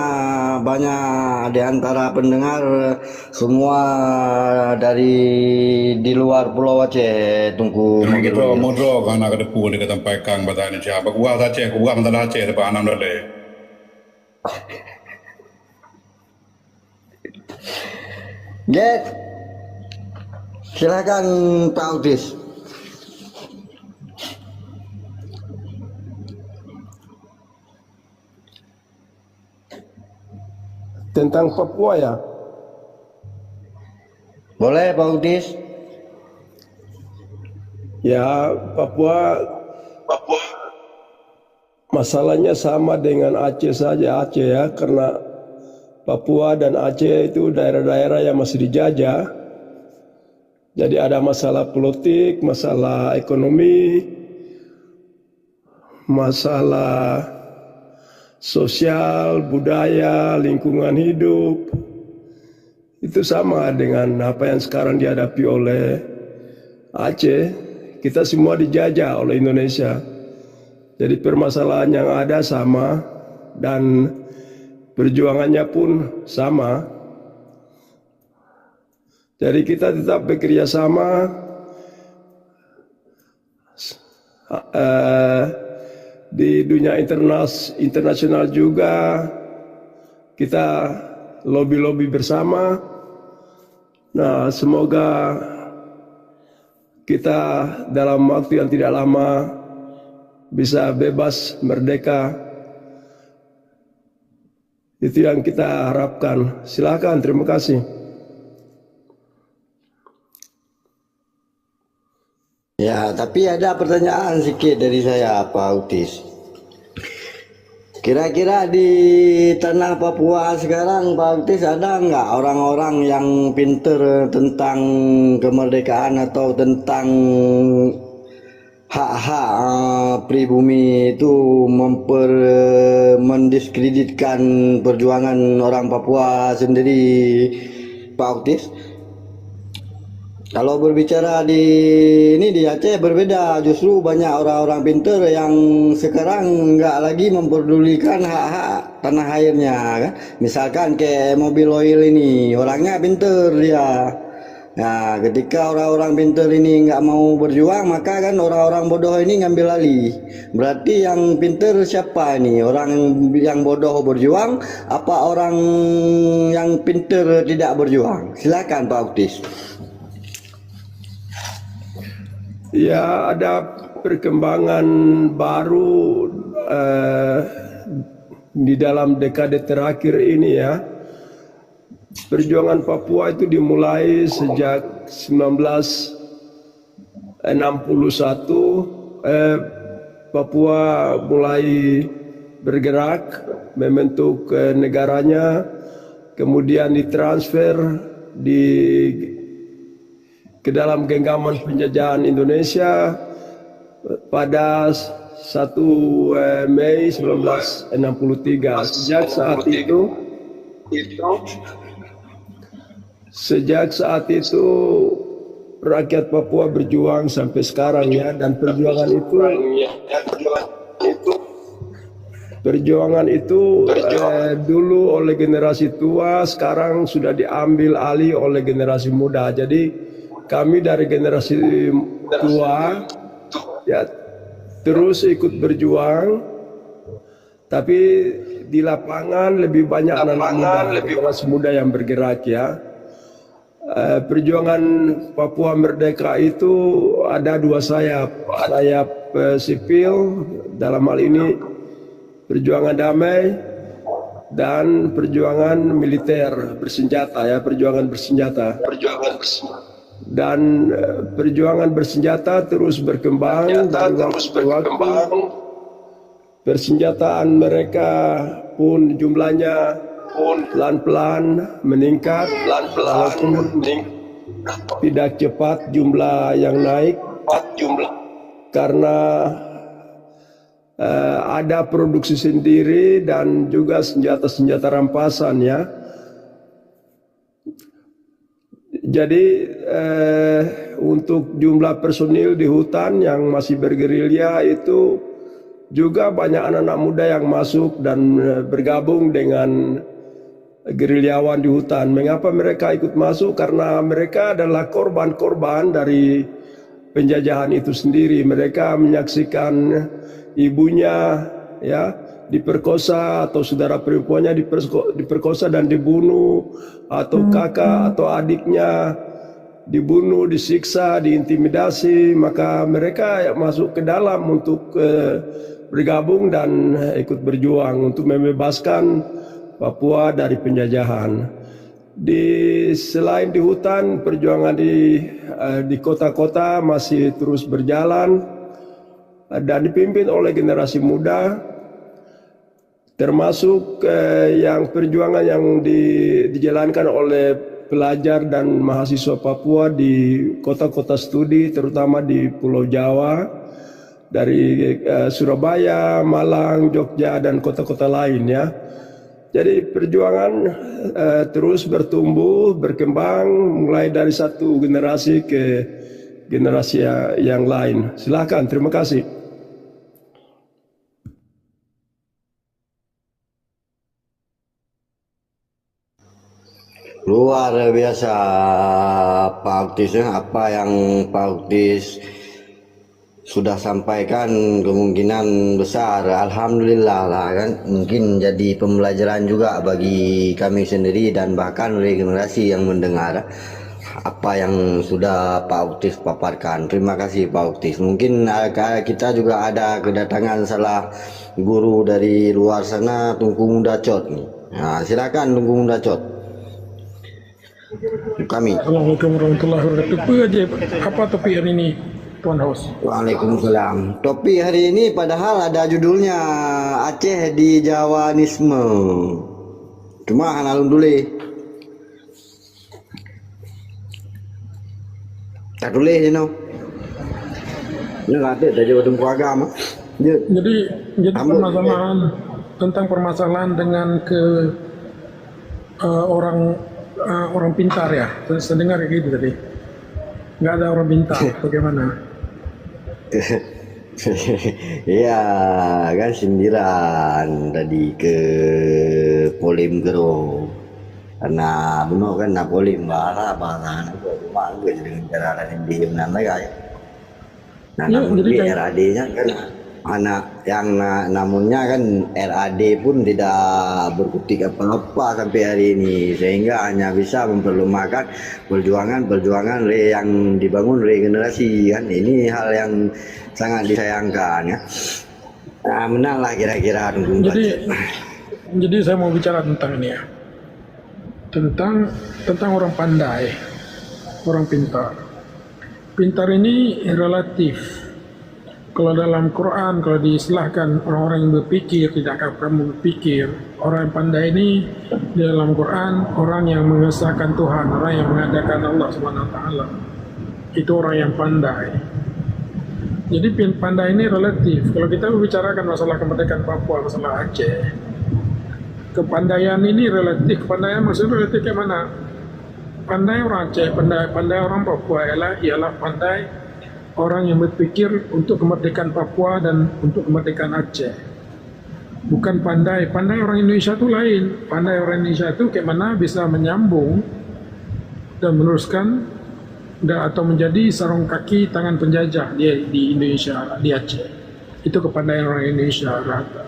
A: banyak di antara pendengar semua dari di luar Pulau Aceh tunggu mobil.
H: Modro kan ada depu dia sampaikan bahasa Indonesia. Bakuah Aceh, bakuah mentara Aceh depan anam dole.
A: Get, silakan Pak Oktis.
G: Tentang Papua ya.
A: Boleh Pak Oktis?
G: Ya, Papua masalahnya sama dengan Aceh saja ya, karena Papua dan Aceh itu daerah-daerah yang masih dijajah. Jadi ada masalah politik, masalah ekonomi, masalah sosial, budaya, lingkungan hidup. Itu sama dengan apa yang sekarang dihadapi oleh Aceh. Kita semua dijajah oleh Indonesia. Jadi permasalahan yang ada sama dan perjuangannya pun sama. Jadi kita tetap bekerja sama di dunia internasional juga. Kita lobby-lobby bersama. Nah, semoga kita dalam waktu yang tidak lama bisa bebas, merdeka. Itu yang kita harapkan. Silakan, terima kasih.
A: Ya, tapi ada pertanyaan sedikit dari saya, Pak Utis. Kira-kira di tanah Papua sekarang, Pak Utis, ada nggak orang-orang yang pinter tentang kemerdekaan atau tentang hak-hak pribumi itu mendiskreditkan perjuangan orang Papua sendiri, Pak Utis? Kalau berbicara di Aceh berbeda, justru banyak orang-orang pinter yang sekarang nggak lagi memperdulikan hak-hak tanah airnya, kan? Misalkan kayak mobil oil ini, orangnya pinter dia. Nah, ketika orang-orang pinter ini nggak mau berjuang, maka kan orang-orang bodoh ini ngambil alih. Berarti yang pinter siapa ini? Orang yang bodoh berjuang, apa orang yang pinter tidak berjuang? Silakan, Pak Utis.
G: Ya, ada perkembangan baru di dalam dekade terakhir ini ya. Perjuangan Papua itu dimulai sejak 1961. Papua mulai bergerak membentuk negaranya, kemudian ditransfer ke dalam genggaman penjajahan Indonesia pada 1 Mei 1963. Sejak saat itu rakyat Papua berjuang sampai sekarang ya, dan perjuangan itu dulu oleh generasi tua, sekarang sudah diambil alih oleh generasi muda. Jadi kami dari generasi tua ya terus ikut berjuang, tapi di lapangan lebih banyak anak muda, generasi muda yang bergerak ya. Perjuangan Papua Merdeka itu ada dua sayap, sayap sipil dalam hal ini perjuangan damai dan perjuangan militer bersenjata ya, perjuangan bersenjata. Dan perjuangan bersenjata terus berkembang dan waktu persenjataan mereka pun jumlahnya pelan-pelan meningkat, walaupun tidak cepat jumlah yang naik karena ada produksi sendiri dan juga senjata-senjata rampasan ya. Jadi untuk jumlah personil di hutan yang masih bergerilya itu juga banyak anak-anak muda yang masuk dan bergabung dengan gerilyawan di hutan. Mengapa mereka ikut masuk? Karena mereka adalah korban-korban dari penjajahan itu sendiri. Mereka menyaksikan ibunya ya diperkosa atau saudara perempuannya diperkosa dan dibunuh, atau kakak atau adiknya dibunuh, disiksa, diintimidasi. Maka mereka masuk ke dalam untuk bergabung dan ikut berjuang untuk membebaskan Papua dari penjajahan. Selain di hutan, perjuangan di kota-kota masih terus berjalan dan dipimpin oleh generasi muda, termasuk yang perjuangan yang dijalankan oleh pelajar dan mahasiswa Papua di kota-kota studi, terutama di Pulau Jawa, dari Surabaya, Malang, Jogja, dan kota-kota lain ya. Jadi perjuangan terus bertumbuh, berkembang, mulai dari satu generasi ke generasi yang lain. Silakan, terima kasih.
A: Luar biasa Pak Uktis ya. Apa yang Pak Uktis sudah sampaikan kemungkinan besar, alhamdulillah lah kan, mungkin jadi pembelajaran juga bagi kami sendiri dan bahkan regenerasi yang mendengar apa yang sudah Pak Uktis paparkan. Terima kasih Pak Uktis. Mungkin kita juga ada kedatangan salah guru dari luar sana, Tunku Muda Cot nih. Nah, silakan Tunku Muda Cot. Kami.
I: Assalamualaikum warahmatullahi wabarakatuh. Apa topik hari ini, Tuan Host?
A: Waalaikumsalam. Topik hari ini padahal ada judulnya Aceh di Jawanisme. Cuma analun dulu. Tak tulis je no. Ini ada dah jawab Tunku Agam.
I: Jadi permasalahan tentang permasalahan dengan orang pintar ya. Saya dengar kayak gitu tadi. Nggak ada orang pintar, bagaimana?
A: Ya kan sindiran tadi ke Polim Gero. Karena benar kan nak Polim bahasa cuma gue dengan cara lain diem nanti kayak. Nah, namun di RAD-nya kan anak yang namunnya kan RAD pun tidak berkutik apa-apa sampai hari ini, sehingga hanya bisa memperlumakan perjuangan yang dibangun regenerasi kan. Ini hal yang sangat disayangkan ya. Nah, menanglah kira-kira.
I: Jadi saya mau bicara tentang ini ya, tentang orang pandai, orang pintar. Pintar ini relatif. Kalau dalam Quran, kalau diistilahkan orang-orang yang berpikir, tidak kamu berpikir. Orang yang pandai ini di dalam Quran, orang yang mengesahkan Tuhan, orang yang mengadakan Allah SWT. Itu orang yang pandai. Jadi pandai ini relatif. Kalau kita membicarakan masalah kemerdekaan Papua, masalah Aceh, kepandaian ini relatif. Kepandaian maksudnya relatif ke mana? Pandai orang Aceh, pandai orang Papua ialah pandai orang yang berpikir untuk kemerdekaan Papua dan untuk kemerdekaan Aceh. Bukan pandai orang Indonesia itu lain. Pandai orang Indonesia itu kayak mana bisa menyambung dan meneruskan atau menjadi sarung kaki tangan penjajah di Indonesia, di Aceh. Itu kepandaian orang Indonesia rata.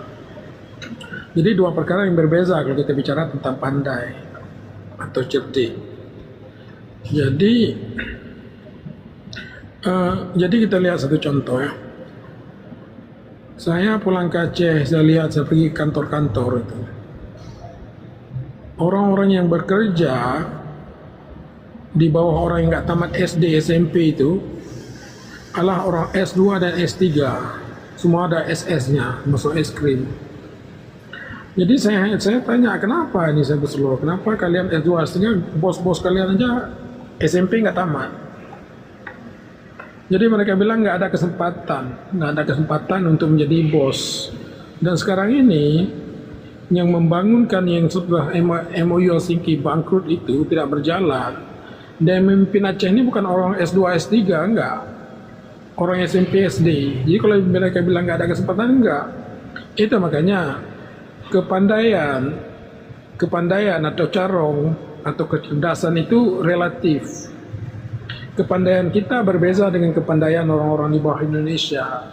I: Jadi dua perkara yang berbeza kalau kita bicara tentang pandai atau cerdik. Jadi kita lihat satu contoh ya. Saya pulang ke Aceh, saya pergi kantor-kantor itu. Orang-orang yang bekerja di bawah orang yang nggak tamat SD, SMP itu adalah orang S2 dan S3. Semua ada SS-nya, masuk es krim. Jadi saya tanya, kenapa ini saya berseluruh? Kenapa kalian S2, S3, bos-bos kalian aja SMP nggak tamat? Jadi mereka bilang nggak ada kesempatan untuk menjadi bos. Dan sekarang ini yang membangunkan yang sudah MOU Helsinki bangkrut itu tidak berjalan. Dan memimpin Aceh ini bukan orang S2, S3, enggak. Orang SMP, SD. Jadi kalau mereka bilang nggak ada kesempatan, enggak. Itu makanya kepandaian atau carong atau kecerdasan itu relatif. Kepandaian kita berbeza dengan kepandaian orang-orang di bawah Indonesia.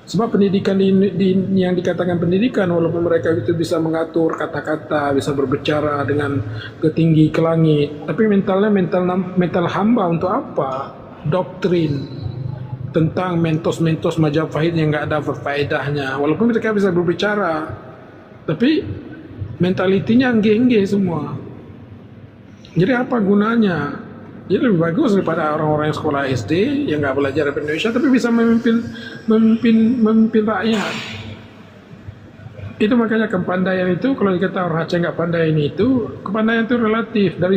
I: Sebab pendidikan yang dikatakan pendidikan, walaupun mereka itu bisa mengatur kata-kata, bisa berbicara dengan ketinggi ke langit, tapi mental hamba untuk apa? Doktrin tentang mentos Majapahit yang nggak ada berfaedahnya. Walaupun mereka bisa berbicara, tapi mentalitinya angge-angge semua. Jadi apa gunanya? Jadi lebih bagus daripada orang-orang yang sekolah SD yang nggak belajar di Indonesia tapi bisa memimpin rakyat. Itu makanya kepandaian itu, kalau dikata orang Aceh nggak pandai ini itu, kepandaian itu relatif. Dari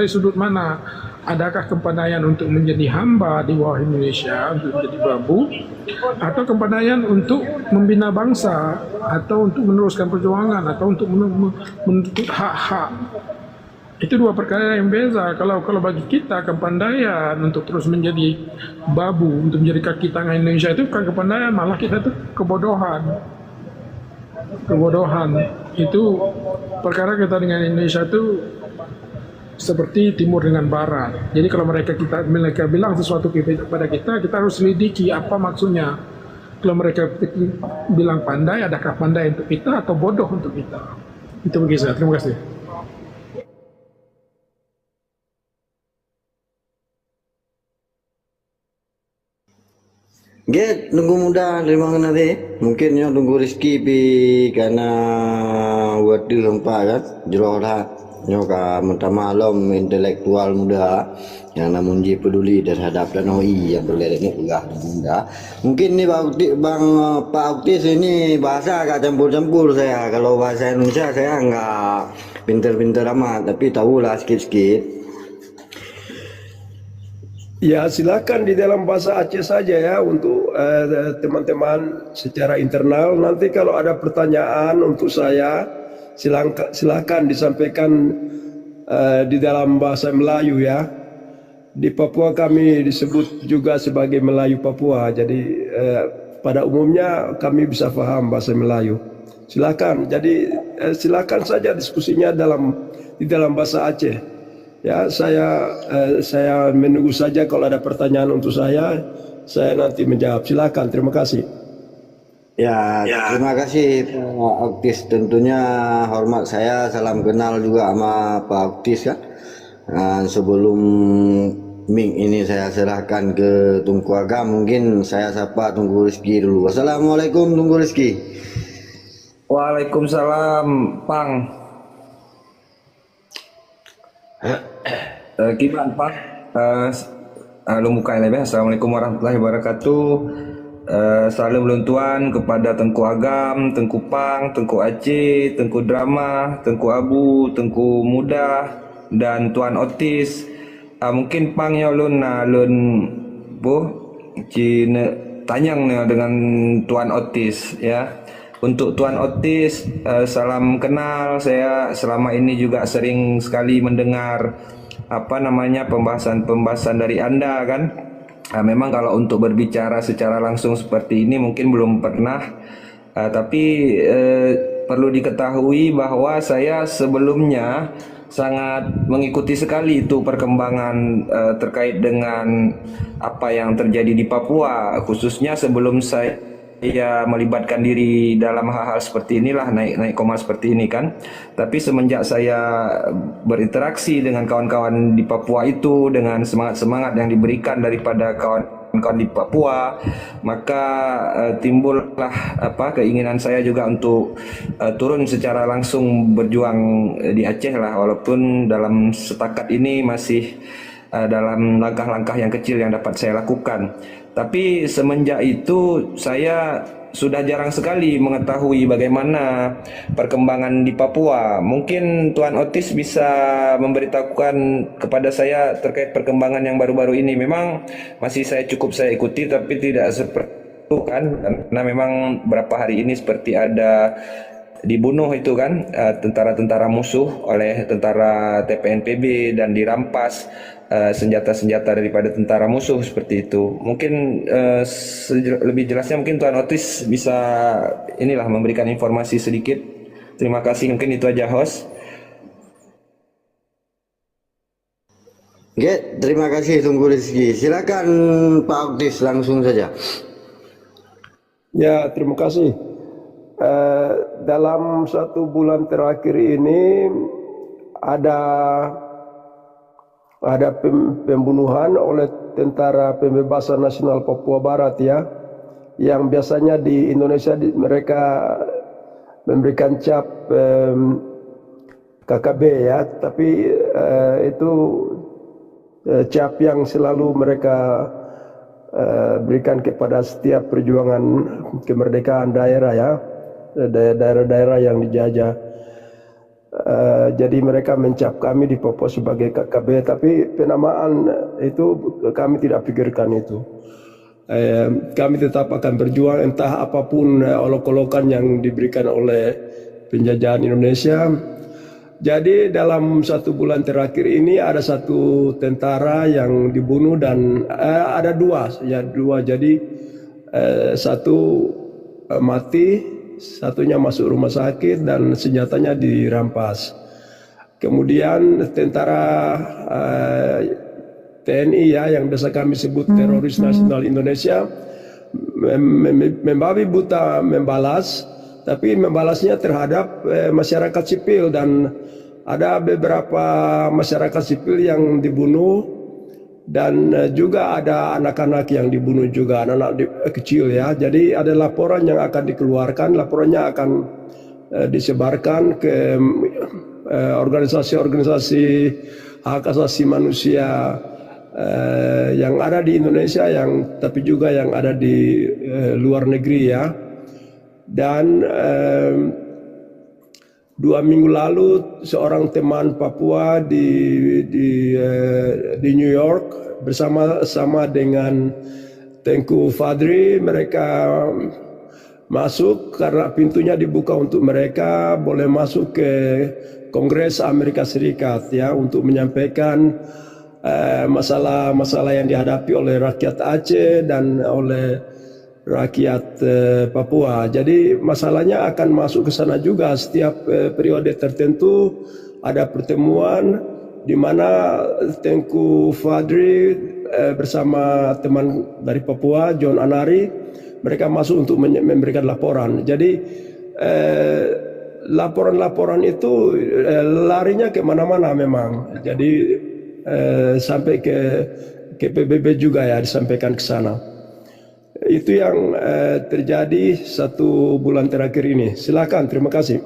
I: sudut mana? Adakah kepandaian untuk menjadi hamba di bawah Indonesia, untuk menjadi babu, atau kepandaian untuk membina bangsa, atau untuk meneruskan perjuangan, atau untuk menuntut hak-hak. Itu dua perkara yang beza. Kalau bagi kita kepandaian untuk terus menjadi babu, untuk menjadi kaki tangan Indonesia itu bukan kepandaian, malah kita itu kebodohan. Itu perkara kita dengan Indonesia itu seperti timur dengan barat. Jadi kalau mereka bilang sesuatu kepada kita harus selidiki apa maksudnya. Kalau mereka bilang pandai, adakah pandai untuk kita atau bodoh untuk kita? Itu bagi saya. Terima kasih.
A: Get tunggu muda dari mana nanti? Mungkin yo tunggu rezeki pi karena waktu hampa kan jero dah nyo ka mentah malam intelektual muda yang namun ji peduli terhadap danoi yang berledek juga muda. Mungkin ni Pak Uktis ini bahasa agak campur-campur saya. Kalau bahasa Indonesia saya enggak pinter-pinter amat tapi tahulah sikit-sikit.
G: Ya silakan di dalam bahasa Aceh saja ya untuk teman-teman secara internal. Nanti kalau ada pertanyaan untuk saya silakan disampaikan di dalam bahasa Melayu ya. Di Papua kami disebut juga sebagai Melayu Papua. Jadi pada umumnya kami bisa paham bahasa Melayu. Silakan. Jadi silakan saja diskusinya di dalam bahasa Aceh. Ya, saya menunggu saja kalau ada pertanyaan untuk saya nanti menjawab. Silakan, terima kasih.
A: Ya, terima kasih Pak Uktis. Tentunya hormat saya, salam kenal juga sama Pak Uktis kan. Nah, sebelum mic ini saya serahkan ke Tunku Agam, mungkin saya sapa Tunku Rizki dulu. Wassalamualaikum Tunku Rizki.
J: Waalaikumsalam, Pang. Gimana Pak? Assalamualaikum warahmatullahi wabarakatuh. Salam luntuan kepada Tengku Agam, Tengku Pang, Tengku Aceh, Tengku Drama, Tengku Abu, Tengku Muda, dan Tuan Otis. Mungkin Pang ya lun Cina tanyang dengan Tuan Otis ya. Untuk Tuan Otis, salam kenal. Saya selama ini juga sering sekali mendengar pembahasan dari Anda kan. Memang kalau untuk berbicara secara langsung seperti ini mungkin belum pernah. Tapi perlu diketahui bahwa saya sebelumnya sangat mengikuti sekali itu perkembangan terkait dengan apa yang terjadi di Papua, khususnya sebelum saya melibatkan diri dalam hal-hal seperti inilah, naik koma seperti ini kan. Tapi semenjak saya berinteraksi dengan kawan-kawan di Papua itu, dengan semangat-semangat yang diberikan daripada kawan-kawan di Papua, maka timbullah keinginan saya juga untuk turun secara langsung berjuang di Aceh lah, walaupun dalam setakat ini masih dalam langkah-langkah yang kecil yang dapat saya lakukan. Tapi semenjak itu saya sudah jarang sekali mengetahui bagaimana perkembangan di Papua. Mungkin Tuan Otis bisa memberitahukan kepada saya terkait perkembangan yang baru-baru ini. Memang masih saya ikuti, tapi tidak seperti itu kan. Karena memang beberapa hari ini seperti ada dibunuh itu kan tentara-tentara musuh oleh tentara TPNPB dan dirampas senjata-senjata daripada tentara musuh seperti itu. Mungkin lebih jelasnya mungkin Tuan Otis bisa memberikan informasi sedikit. Terima kasih, mungkin itu aja host.
A: Oke, terima kasih Tunggu Rizki. Silakan Pak Otis langsung saja.
G: Ya, terima kasih. Dalam 1 bulan terakhir ini ada pembunuhan oleh Tentara Pembebasan Nasional Papua Barat ya, yang biasanya di Indonesia mereka memberikan cap KKB ya, tapi itu cap yang selalu mereka berikan kepada setiap perjuangan kemerdekaan daerah ya, daerah-daerah yang dijajah. Jadi mereka mencap kami di Papua sebagai KKB, tapi penamaan itu kami tidak pikirkan itu. Kami tetap akan berjuang entah apapun olok-olokan yang diberikan oleh penjajahan Indonesia. Jadi dalam 1 bulan terakhir ini ada 1 tentara yang dibunuh dan ada 2 ya, 2. Jadi 1 mati, 1-nya masuk rumah sakit dan senjatanya dirampas. kemudian tentara TNI ya yang biasa kami sebut teroris nasional Indonesia membabi buta membalas, tapi membalasnya terhadap masyarakat sipil, dan ada beberapa masyarakat sipil yang dibunuh, dan juga ada anak-anak yang dibunuh juga, anak-anak kecil ya. Jadi ada laporan yang akan dikeluarkan, laporannya akan disebarkan ke organisasi-organisasi hak asasi manusia yang ada di Indonesia, tapi juga yang ada di luar negeri ya. Dan 2 minggu lalu seorang teman Papua di New York bersama dengan Tengku Fadri, mereka masuk karena pintunya dibuka untuk mereka boleh masuk ke Kongres Amerika Serikat ya, untuk menyampaikan masalah-masalah yang dihadapi oleh rakyat Aceh dan oleh rakyat Papua. Jadi masalahnya akan masuk ke sana juga. Setiap periode tertentu ada pertemuan di mana Tengku Fadri bersama teman dari Papua, John Anari, mereka masuk untuk memberikan laporan. Jadi laporan-laporan itu larinya ke mana-mana memang. Jadi sampai ke PBB juga ya, disampaikan ke sana. Itu yang terjadi 1 bulan terakhir ini. Silakan, terima kasih.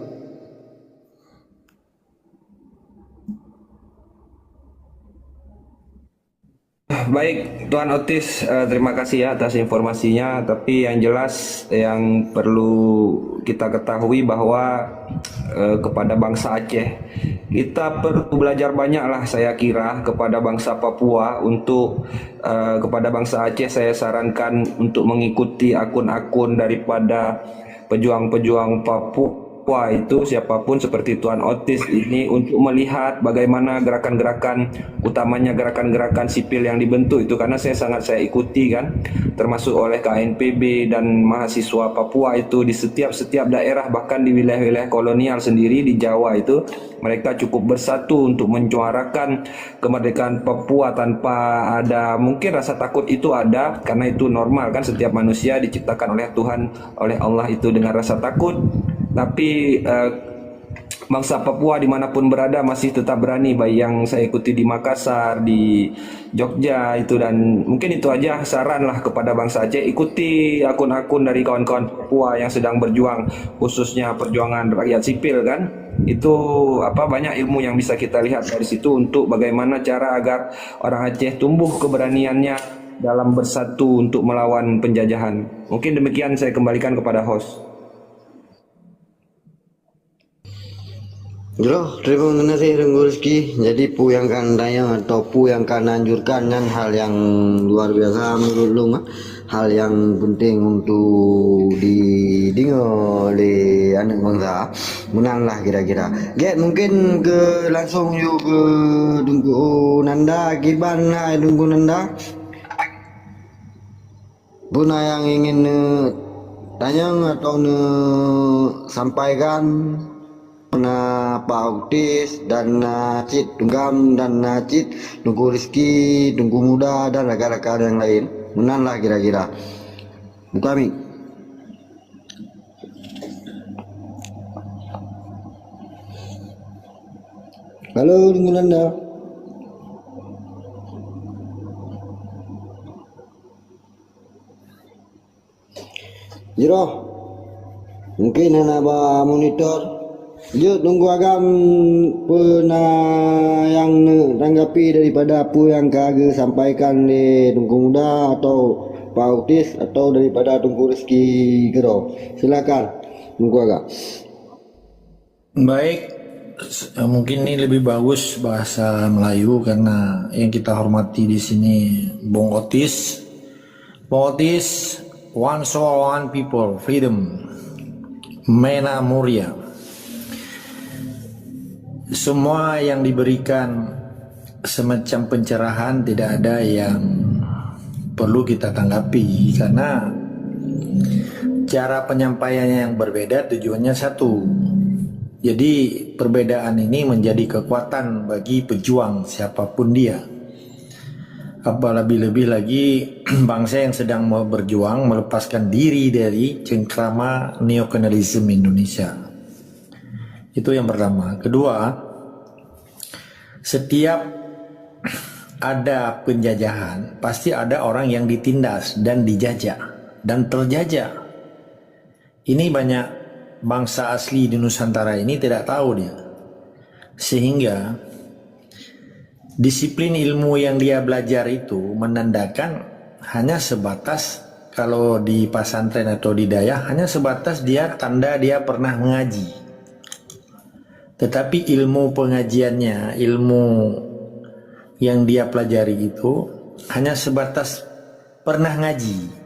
J: Baik, Tuan Otis, terima kasih ya atas informasinya. Tapi yang jelas yang perlu kita ketahui bahwa kepada bangsa Aceh, kita perlu belajar banyak lah saya kira kepada bangsa Papua. Untuk kepada bangsa Aceh saya sarankan untuk mengikuti akun-akun daripada pejuang-pejuang Papua itu, siapapun seperti Tuan Otis ini, untuk melihat bagaimana gerakan-gerakan, utamanya gerakan-gerakan sipil yang dibentuk itu, karena saya ikuti kan, termasuk oleh KNPB dan mahasiswa Papua itu di setiap daerah, bahkan di wilayah-wilayah kolonial sendiri di Jawa itu, mereka cukup bersatu untuk menyuarakan kemerdekaan Papua tanpa ada, mungkin rasa takut itu ada, karena itu normal kan, setiap manusia diciptakan oleh Tuhan, oleh Allah itu dengan rasa takut. Tapi bangsa Papua dimanapun berada masih tetap berani, baik yang saya ikuti di Makassar, di Jogja itu. Dan mungkin itu aja saran lah kepada bangsa Aceh, ikuti akun-akun dari kawan-kawan Papua yang sedang berjuang, khususnya perjuangan rakyat sipil kan. Itu banyak ilmu yang bisa kita lihat dari situ untuk bagaimana cara agar orang Aceh tumbuh keberaniannya dalam bersatu untuk melawan penjajahan. Mungkin demikian, saya kembalikan kepada host.
A: Bro, terima kasih Tengku Rizky. Jadi pu yang kan tayang atau pu yang kan anjurkan kan hal yang luar biasa menurut lu, hal yang penting untuk didengar oleh anak bangsa. Menanglah kira-kira. Get mungkin ke langsung yuk ke Tengku Nanda, Kiban lah Tengku Nanda. Puna yang ingin tanya atau sampaikan na Pak Otis dan Cid Tunggam dan Cid Tengku Rizky, Tengku Muda dan rakan-rakan yang lain. Menanlah kira-kira. Buka mic. Halo Tengku Nanda. Jiro. Mungkin anak monitor. Yo, tunggu agam pernah yang tanggapi daripada apa yang kagak sampaikan di Tengku Muda atau Pak Otis atau daripada Tengku Rizky Gero. Silakan tunggu agak.
F: Baik, mungkin ini lebih bagus bahasa Melayu karena yang kita hormati di sini Bung Otis. Bung Otis, one soul, one people, freedom, Mena Muria. Semua yang diberikan semacam pencerahan tidak ada yang perlu kita tanggapi karena cara penyampaiannya yang berbeda, tujuannya satu, Jadi perbedaan ini menjadi kekuatan bagi pejuang siapapun dia. Apalagi lebih lagi bangsa yang sedang mau berjuang melepaskan diri dari cengkrama neokolonialisme Indonesia. Itu yang pertama. Kedua, setiap ada penjajahan pasti ada orang yang ditindas dan dijajah dan terjajah. Ini banyak bangsa asli di Nusantara ini tidak tahu dia. Sehingga disiplin ilmu yang dia belajar itu menandakan hanya sebatas, kalau di pesantren atau di daya, hanya sebatas dia tanda dia pernah mengaji. Tetapi ilmu pengajiannya, ilmu yang dia pelajari itu hanya sebatas pernah ngaji.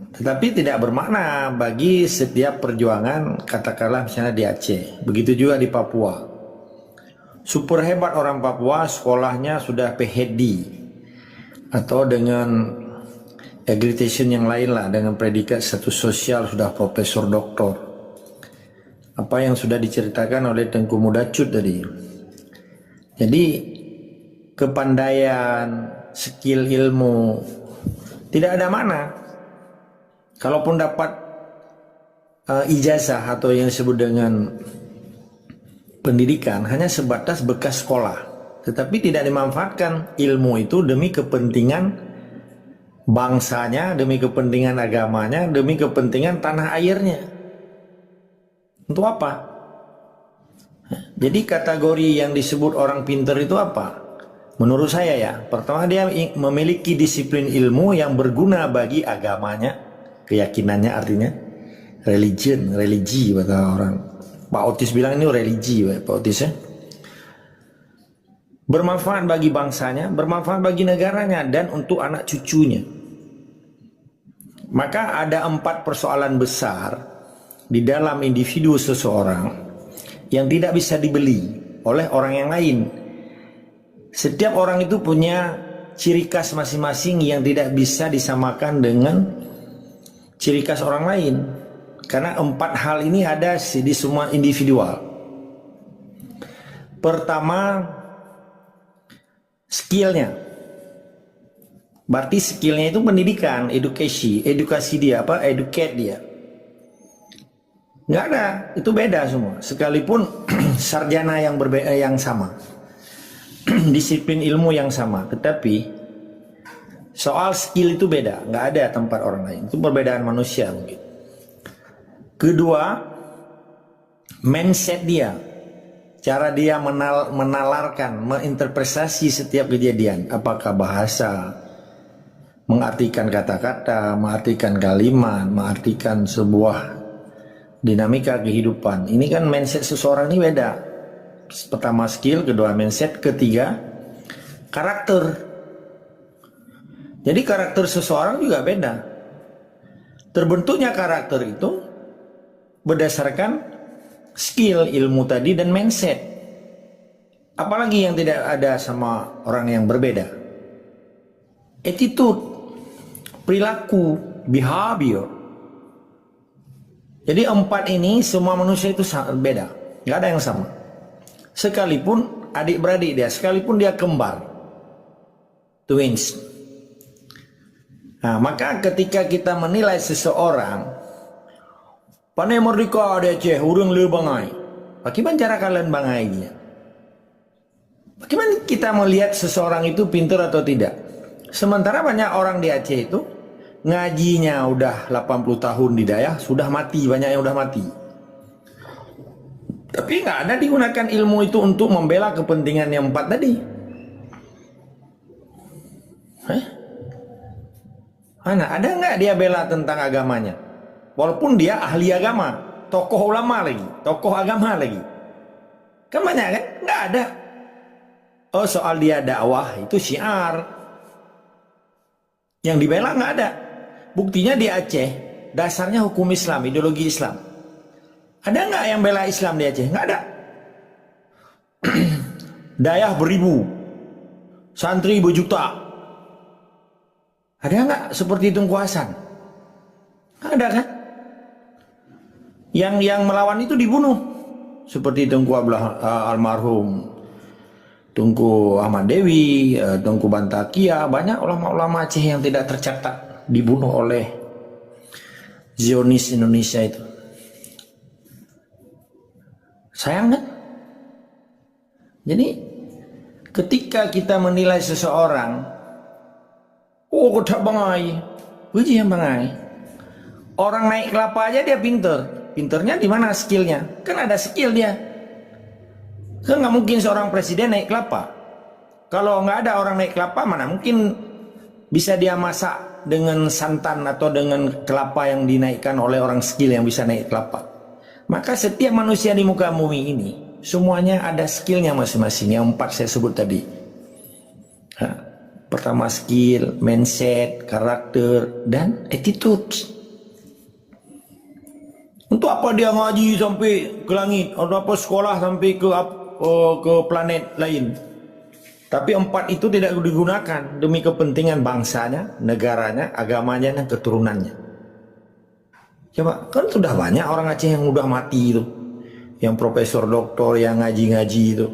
F: Tetapi tidak bermakna bagi setiap perjuangan, katakanlah misalnya di Aceh, begitu juga di Papua. Super hebat orang Papua, sekolahnya sudah PhD atau dengan accreditation yang lain lah, dengan predikat status sosial sudah profesor doktor. Apa yang sudah diceritakan oleh Tengku Mudacut tadi. Jadi kepandaian, skill ilmu tidak ada mana. Kalaupun dapat ijazah atau yang disebut dengan pendidikan hanya sebatas bekas sekolah, tetapi tidak dimanfaatkan ilmu itu demi kepentingan bangsanya, demi kepentingan agamanya, demi kepentingan tanah airnya. Untuk apa? Jadi kategori yang disebut orang pintar itu apa? Menurut saya ya, pertama dia memiliki disiplin ilmu yang berguna bagi agamanya, keyakinannya, artinya religi kata orang. Pak Otis bilang ini religi, Pak Otis ya. Bermanfaat bagi bangsanya, bermanfaat bagi negaranya, dan untuk anak cucunya. Maka ada 4 persoalan besar di dalam individu seseorang yang tidak bisa dibeli oleh orang yang lain. Setiap orang itu punya ciri khas masing-masing yang tidak bisa disamakan dengan ciri khas orang lain. Karena 4 hal ini ada di semua individual. Pertama, skillnya. Berarti skillnya itu pendidikan, edukasi dia, educate dia. Nggak ada, itu beda semua. Sekalipun sarjana yang berbeda, yang sama, disiplin ilmu yang sama, tetapi soal skill itu beda, nggak ada tempat orang lain. Itu perbedaan manusia mungkin. Kedua, mindset dia, cara dia menalarkan, menginterpretasi setiap kejadian, apakah bahasa, mengartikan kata-kata, mengartikan kalimat, mengartikan sebuah dinamika kehidupan. Ini kan mindset seseorang ini beda. Pertama skill, kedua mindset, ketiga karakter. Jadi karakter seseorang juga beda. Terbentuknya karakter itu berdasarkan skill, ilmu tadi, dan mindset. Apalagi yang tidak ada sama orang yang berbeda. Attitude, perilaku, behavior. Jadi 4 ini semua manusia itu sangat beda, nggak ada yang sama. Sekalipun adik-beradik dia, sekalipun dia kembar, twins. Nah, maka ketika kita menilai seseorang, panai merdeka ada Aceh, urang le bangai. Bagaimana cara kalian bangai dia? Bagaimana kita melihat seseorang itu pintar atau tidak? Sementara banyak orang di Aceh itu ngajinya udah 80 tahun di daya, sudah mati, banyak yang udah mati. Tapi nggak ada digunakan ilmu itu untuk membela kepentingan yang 4 tadi. Mana ada nggak dia bela tentang agamanya? Walaupun dia ahli agama, tokoh ulama lagi, tokoh agama lagi. Kan banyak kan? Nggak ada. Oh, soal dia dakwah itu syiar. Yang dibela nggak ada. Buktinya di Aceh, dasarnya hukum Islam, ideologi Islam. Ada nggak yang bela Islam di Aceh? Nggak ada. Dayah beribu, santri berjuta. Ada nggak seperti Tunku Hasan? Nggak ada kan? Yang melawan itu dibunuh. seperti Tengku almarhum Tengku Ahmad Dewi, Tengku Bantakia, banyak ulama-ulama Aceh yang tidak tercatat dibunuh oleh Zionis Indonesia itu. Sayang kan? Jadi ketika kita menilai seseorang, oh kedak bangai, uji yang bangai. Orang naik kelapa aja dia pinter. Pinternya di mana skillnya? Kan ada skill dia. Kan nggak mungkin seorang presiden naik kelapa. Kalau nggak ada orang naik kelapa, mana mungkin bisa dia masak dengan santan atau dengan kelapa yang dinaikkan oleh orang skill yang bisa naik kelapa. Maka setiap manusia di muka bumi ini semuanya ada skillnya masing-masing. Yang 4 saya sebut tadi. Pertama skill, mindset, karakter, dan attitude. Untuk apa dia ngaji sampai ke langit? Atau apa sekolah sampai ke planet lain? Tapi 4 itu tidak digunakan demi kepentingan bangsanya, negaranya, agamanya, dan keturunannya. Coba, kan sudah banyak orang Aceh yang udah mati itu. Yang profesor doktor, yang ngaji-ngaji itu.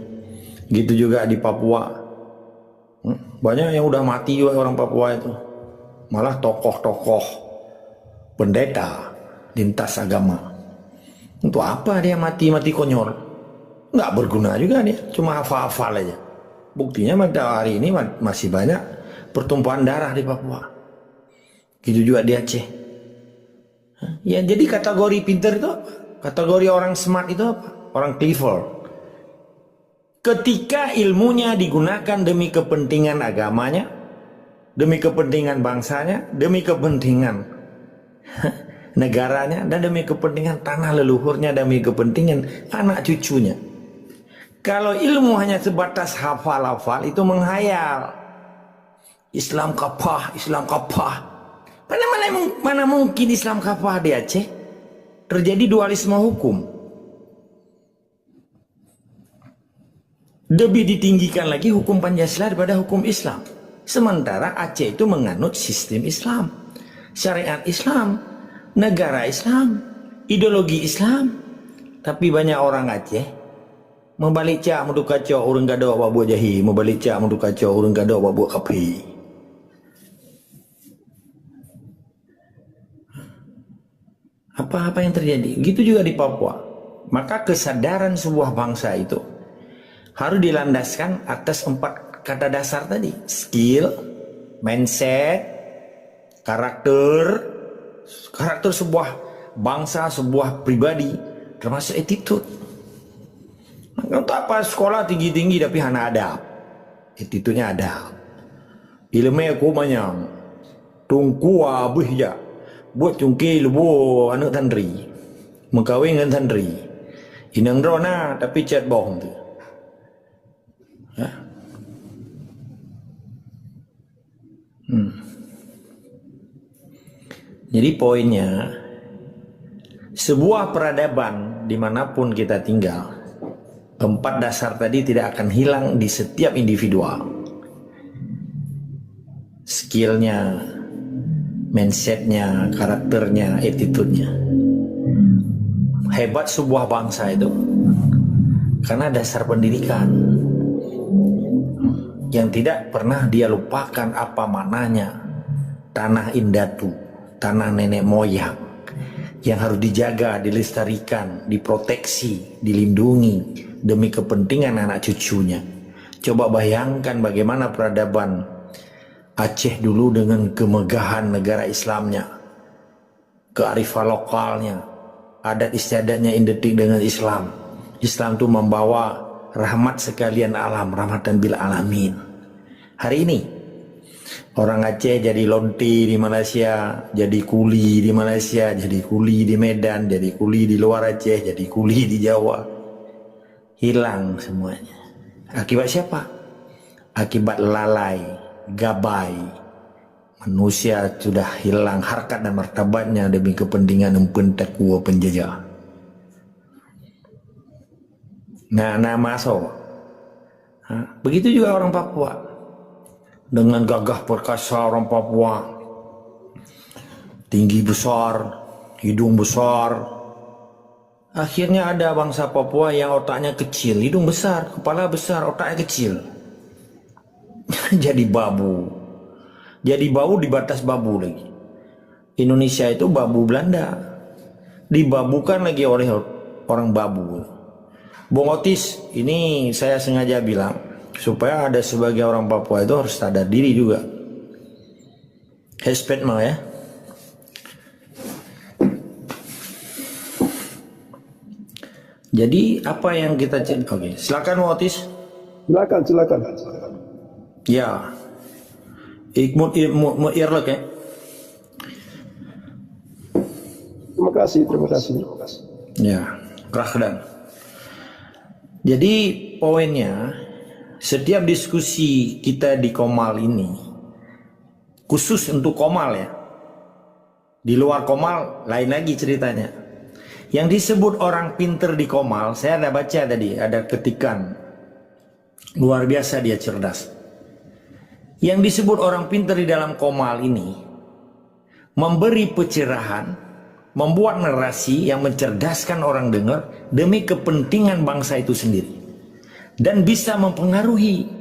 F: Gitu juga di Papua. Banyak yang udah mati juga orang Papua itu. Malah tokoh-tokoh pendeta lintas agama. Untuk apa dia mati-mati konyol? Nggak berguna juga dia, cuma hafal-hafal aja. Buktinya pada hari ini masih banyak pertumpahan darah di Papua. Gitu juga di Aceh. Ya, jadi kategori pinter itu apa? Kategori orang smart itu apa? Orang clever. Ketika ilmunya digunakan demi kepentingan agamanya, demi kepentingan bangsanya, demi kepentingan negaranya, dan demi kepentingan tanah leluhurnya, demi kepentingan anak cucunya. Kalau ilmu hanya sebatas hafal-hafal, itu menghayal. Islam kapah, Islam kapah. Mana mungkin Islam kapah di Aceh? Terjadi dualisme hukum. Lebih ditinggikan lagi hukum Pancasila daripada hukum Islam. Sementara Aceh itu menganut sistem Islam, syariat Islam, negara Islam, ideologi Islam. Tapi banyak orang Aceh membalik cak mudu kacau orang gado awak buat jahi, membalik cak mudu kacau orang gado awak buat kapi. Apa-apa yang terjadi, gitu juga di Papua. Maka kesadaran sebuah bangsa itu harus dilandaskan atas 4 kata dasar tadi: skill, mindset, karakter sebuah bangsa, sebuah pribadi, termasuk attitude. Untuk apa sekolah tinggi-tinggi tapi hana adab? Attitude-nya adab. Ilmu aku banyak. Tungku abih ya. Buat cungki lebu anak tandri. Mengkawin dengan tandri. Inang drona tapi cat bohong tu. Ya. Jadi poinnya, sebuah peradaban dimanapun kita tinggal, 4 dasar tadi tidak akan hilang di setiap individual. Skillnya, mindsetnya, karakternya, attitude-nya. Hebat sebuah bangsa itu karena dasar pendidikan yang tidak pernah dia lupakan apa mananya tanah indatu, tanah nenek moyang, yang harus dijaga, dilestarikan, diproteksi, dilindungi demi kepentingan anak cucunya. Coba bayangkan bagaimana peradaban Aceh dulu dengan kemegahan negara Islamnya, kearifan lokalnya, adat istiadatnya identik dengan Islam. Islam itu membawa rahmat sekalian alam, rahmatan bil alamin. Hari ini orang Aceh jadi lonti di Malaysia, jadi kuli di Malaysia, jadi kuli di Medan, jadi kuli di luar Aceh, jadi kuli di Jawa. Hilang semuanya. Akibat siapa? Akibat lalai, gabai. Manusia sudah hilang harkat dan martabatnya demi kepentingan empentak kuah penjajah. Nah masuk. Begitu juga orang Papua. Dengan gagah perkasa orang Papua, tinggi besar, hidung besar, Akhirnya ada bangsa Papua yang otaknya kecil, hidung besar, kepala besar, otaknya kecil. Jadi babu. Jadi bau di batas babu lagi. Indonesia itu babu Belanda. Dibabukan lagi oleh orang babu. Bung Otis, ini saya sengaja bilang supaya ada sebagai orang Papua itu harus sadar diri juga. Hesped mah ya. Jadi apa yang kita oke, silakan Bung Otis.
G: Silakan.
F: Ya. Ik moet eerlijk ya.
G: Terima kasih.
F: Ya, graag gedaan. Jadi poinnya, setiap diskusi kita di Komal ini, khusus untuk Komal ya, di luar Komal lain lagi ceritanya. Yang disebut orang pinter di Komal, saya ada baca tadi, ada ketikan, luar biasa dia cerdas. Yang disebut orang pinter di dalam Komal ini, memberi pencerahan, membuat narasi yang mencerdaskan orang dengar demi kepentingan bangsa itu sendiri. Dan bisa mempengaruhi.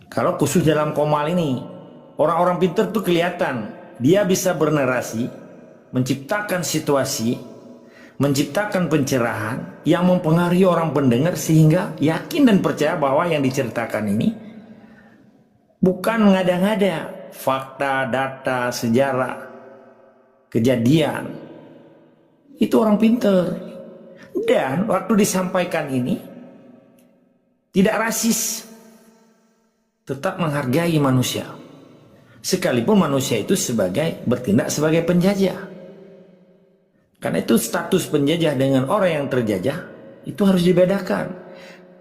F: Kalau khusus dalam Komal ini, orang-orang pintar tuh kelihatan. Dia bisa bernarasi, menciptakan situasi, menciptakan pencerahan yang mempengaruhi orang pendengar sehingga yakin dan percaya bahwa yang diceritakan ini bukan ngada-ngada, fakta, data, sejarah, kejadian. Itu orang pintar. Dan waktu disampaikan ini tidak rasis, tetap menghargai manusia. Sekalipun manusia itu bertindak sebagai penjajah. Karena itu status penjajah dengan orang yang terjajah itu harus dibedakan.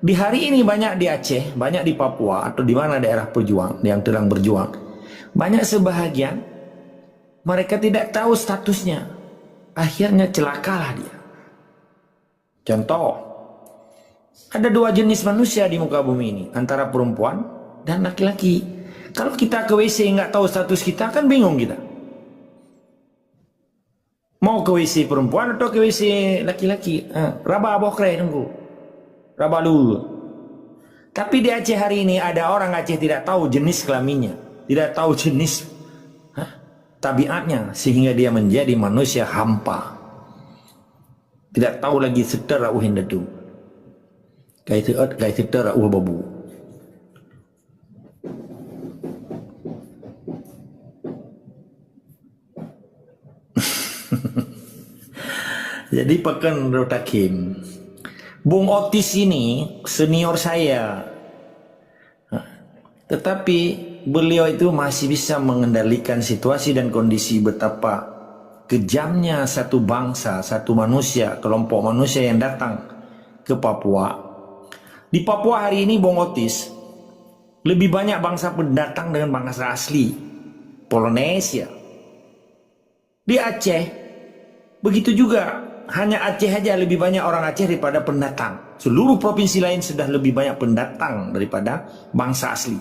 F: Di hari ini banyak di Aceh, banyak di Papua atau di mana daerah pejuang yang sedang berjuang. Banyak sebahagian mereka tidak tahu statusnya. Akhirnya celakalah dia. Contoh, ada dua jenis manusia di muka bumi ini, antara perempuan dan laki-laki. Kalau kita ke WC nggak tahu status kita, kan bingung kita. Mau ke WC perempuan atau ke WC laki-laki? Raba bokre nunggu. Raba dulu. Tapi di Aceh hari ini ada orang Aceh tidak tahu jenis kelaminnya, tidak tahu jenis tabiatnya, sehingga dia menjadi manusia hampa. Tidak tahu lagi setara uhindatu. Kayak setara babu. Jadi Pakan Rotakim, Bung Otis ini senior saya, tetapi beliau itu masih bisa mengendalikan situasi dan kondisi betapa kejamnya satu bangsa, satu manusia, kelompok manusia yang datang ke Papua. Di Papua hari ini Bung Otis, lebih banyak bangsa pendatang dengan bangsa asli, Polinesia. Di Aceh, begitu juga. Hanya Aceh aja lebih banyak orang Aceh daripada pendatang. Seluruh provinsi lain sudah lebih banyak pendatang daripada bangsa asli.